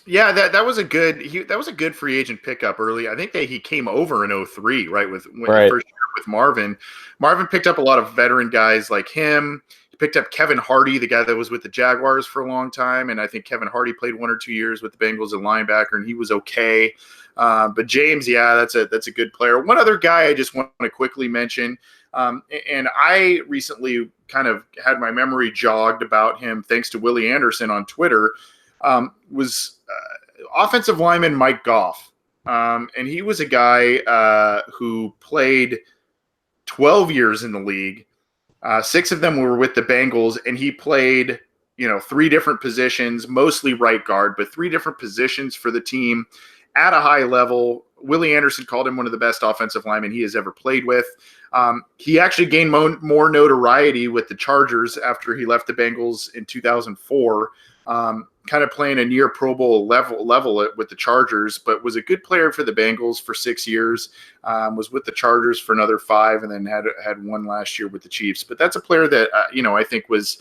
S1: Yeah, that was a good free agent pickup early. I think that he came over in 03, right, with the first year with Marvin. Marvin picked up a lot of veteran guys like him. He picked up Kevin Hardy, the guy that was with the Jaguars for a long time, and I think Kevin Hardy played 1 or 2 years with the Bengals at linebacker, and he was okay. But James, yeah, that's a good player. One other guy I just want to quickly mention, and I recently kind of had my memory jogged about him thanks to Willie Anderson on Twitter, was offensive lineman Mike Goff. And he was a guy who played 12 years in the league. 6 of them were with the Bengals, and he played 3 different positions, mostly right guard, but 3 different positions for the team at a high level. Willie Anderson called him one of the best offensive linemen he has ever played with. He actually gained more notoriety with the Chargers after he left the Bengals in 2004, kind of playing a near Pro Bowl level with the Chargers, but was a good player for the Bengals for 6 years, was with the Chargers for another 5, and then had 1 last year with the Chiefs. But that's a player that, I think was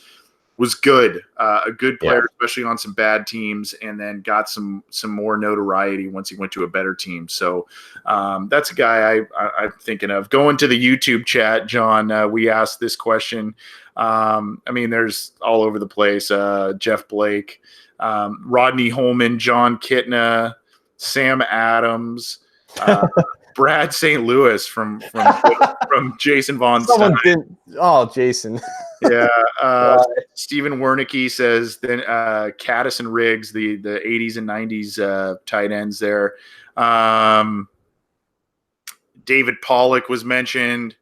S1: good, a good player, especially on some bad teams, and then got some more notoriety once he went to a better team. So that's a guy I'm thinking of. Going to the YouTube chat, John, we asked this question. There's all over the place. Jeff Blake, Rodney Holman, John Kitna, Sam Adams, Brad St. Louis from Jason Von Stein.
S2: Jason.
S1: Yeah. Stephen Wernicke says then Caddis and Riggs, the 80s and 90s tight ends there. David Pollock was mentioned.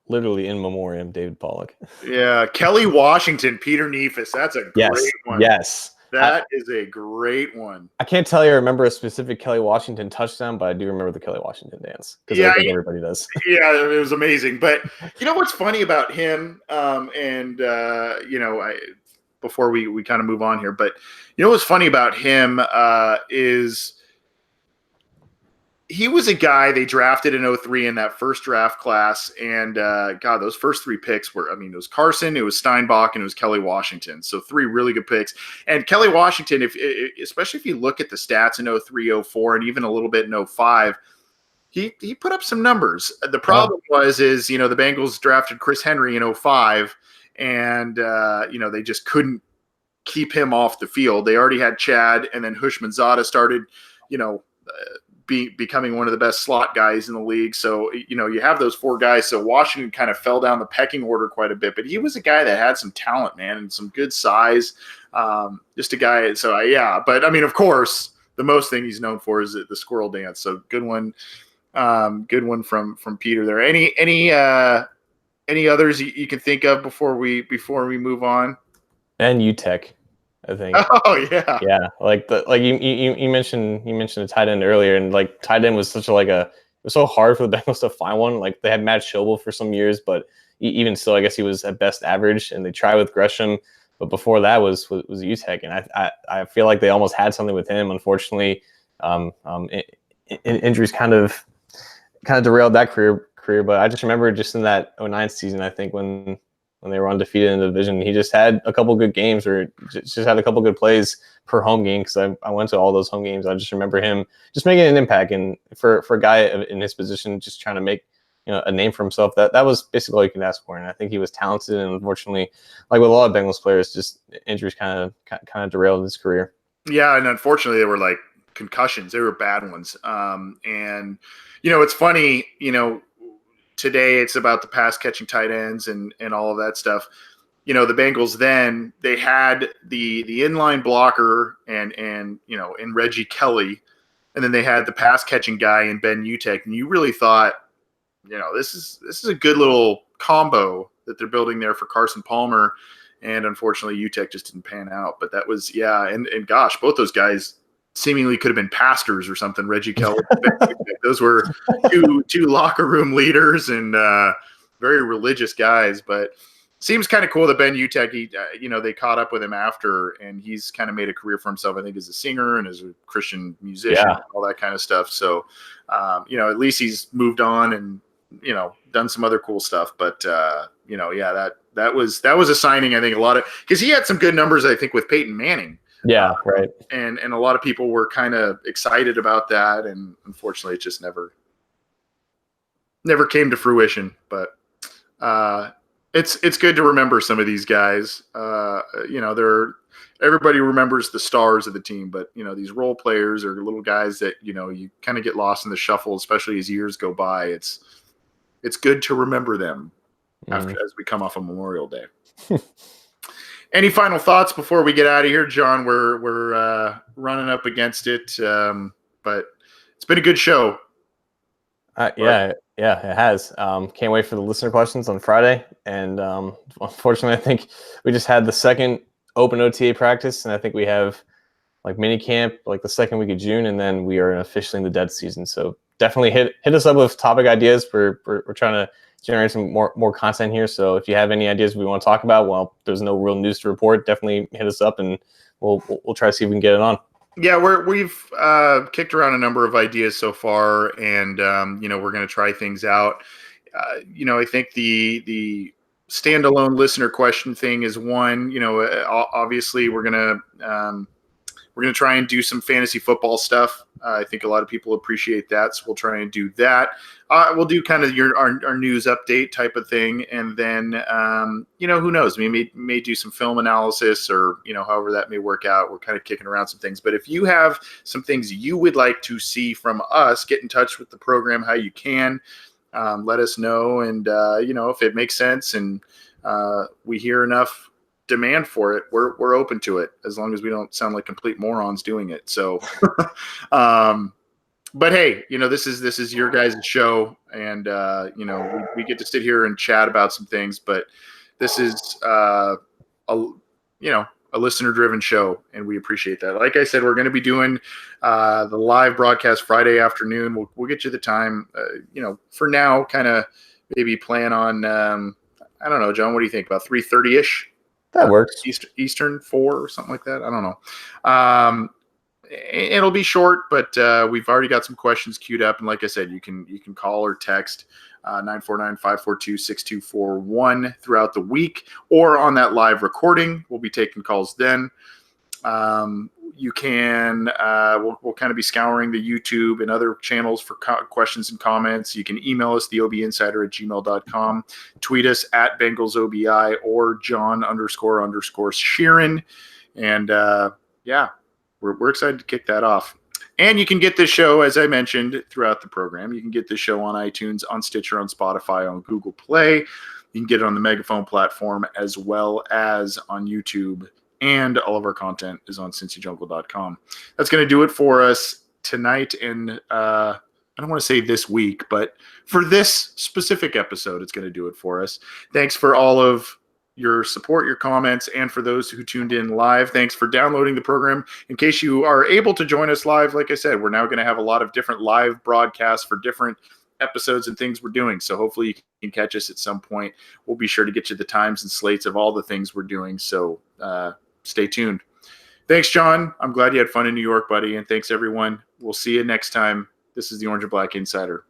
S2: Literally in memoriam, David Pollock.
S1: Yeah. Kelly Washington, Peter Neefus. That's a great one.
S2: Yes.
S1: That is a great one.
S2: I can't tell you I remember a specific Kelly Washington touchdown, but I do remember the Kelly Washington dance, because I think everybody does.
S1: Yeah, it was amazing. But what's funny about him, before we kind of move on here, but what's funny about him is he was a guy they drafted in 03 in that first draft class. And those first 3 picks were, it was Carson, it was Steinbach, and it was Kelly Washington. So 3 really good picks. And Kelly Washington, especially if you look at the stats in 03, 04, and even a little bit in 05, he put up some numbers. The problem is the Bengals drafted Chris Henry in 05, and they just couldn't keep him off the field. They already had Chad, and then Hushmanzada started, becoming one of the best slot guys in the league. So, you have those 4 guys. So Washington kind of fell down the pecking order quite a bit, but he was a guy that had some talent, man, and some good size. Just a guy. So but of course the most thing he's known for is the squirrel dance. So good one from Peter there. Any others you can think of before we move on?
S2: And UTEC. I think.
S1: Oh yeah.
S2: Yeah. You mentioned a tight end earlier, and like tight end was it was so hard for the Bengals to find one. Like they had Matt Schobel for some years, but even still, I guess he was at best average, and they tried with Gresham, but before that was UTEC, and I feel like they almost had something with him. Unfortunately, injuries kind of derailed that career, but I just remember just in that 09 season, I think when they were undefeated in the division, he just had a couple good games, or just had a couple good plays per home game, because I went to all those home games. I just remember him just making an impact, and for a guy in his position, just trying to make a name for himself. That was basically all you can ask for. And I think he was talented. And unfortunately, like with a lot of Bengals players, just injuries kind of derailed his career.
S1: Yeah, and unfortunately, they were like concussions. They were bad ones. And it's funny. Today it's about the pass catching tight ends and all of that stuff. The Bengals then they had the inline blocker and in Reggie Kelly, and then they had the pass catching guy in Ben Utek, and you really thought, this is a good little combo that they're building there for Carson Palmer, and unfortunately Utek just didn't pan out. But that was and gosh, both those guys seemingly could have been pastors or something. Reggie Kelly, those were two locker room leaders and very religious guys, but. Seems kind of cool that Ben Utek, they caught up with him after, and he's kind of made a career for himself, I think, as a singer and as a Christian musician, and all that kind of stuff. So, at least he's moved on and, done some other cool stuff. But, that was a signing, I think, because he had some good numbers, I think, with Peyton Manning.
S2: Yeah, right.
S1: And a lot of people were kind of excited about that, and unfortunately, it just never came to fruition. But, It's good to remember some of these guys. Everybody remembers the stars of the team, but these role players are little guys that you kind of get lost in the shuffle, especially as years go by. It's good to remember them as we come off of Memorial Day. Any final thoughts before we get out of here, John? We're running up against it, but it's been a good show.
S2: Yeah, it has. Can't wait for the listener questions on Friday. And unfortunately, I think we just had the second open OTA practice, and I think we have like mini camp like the second week of June, and then we are officially in the dead season. So definitely hit us up with topic ideas. We're trying to generate some more content here. So if you have any ideas we want to talk about, well, there's no real news to report, definitely hit us up, and we'll try to see if we can get it on.
S1: Yeah, we've kicked around a number of ideas so far, and we're going to try things out. I think the standalone listener question thing is one. Obviously we're going to try and do some fantasy football stuff. I think a lot of people appreciate that, so we'll try and do that. We'll do kind of our news update type of thing, and then who knows? We may do some film analysis, or however that may work out. We're kind of kicking around some things, but if you have some things you would like to see from us, get in touch with the program how you can. Let us know, and if it makes sense and we hear enough demand for it, we're open to it, as long as we don't sound like complete morons doing it. So but hey, this is your guys' show, and we get to sit here and chat about some things, but this is a listener driven show, and we appreciate that. Like I said, we're going to be doing the live broadcast Friday afternoon. We'll get you the time, for now, kind of maybe plan on I don't know, John, what do you think, about 3:30 ish?
S2: That works.
S1: Eastern 4 or something like that. I don't know. It'll be short, but we've already got some questions queued up. And like I said, you can call or text 949-542-6241 throughout the week, or on that live recording. We'll be taking calls then. You can, we'll kind of be scouring the YouTube and other channels for questions and comments. You can email us, theobinsider@gmail.com, tweet us at BengalsOBI or John__Sheeran. And we're excited to kick that off. And you can get this show, as I mentioned, throughout the program. You can get this show on iTunes, on Stitcher, on Spotify, on Google Play. You can get it on the Megaphone platform, as well as on YouTube. And all of our content is on CincyJungle.com. That's going to do it for us tonight. And I don't want to say this week, but for this specific episode, it's going to do it for us. Thanks for all of your support, your comments, and for those who tuned in live, thanks for downloading the program. In case you are able to join us live, like I said, we're now going to have a lot of different live broadcasts for different episodes and things we're doing. So hopefully you can catch us at some point. We'll be sure to get you the times and slates of all the things we're doing. So stay tuned. Thanks, John. I'm glad you had fun in New York, buddy. And thanks, everyone. We'll see you next time. This is the Orange and Black Insider.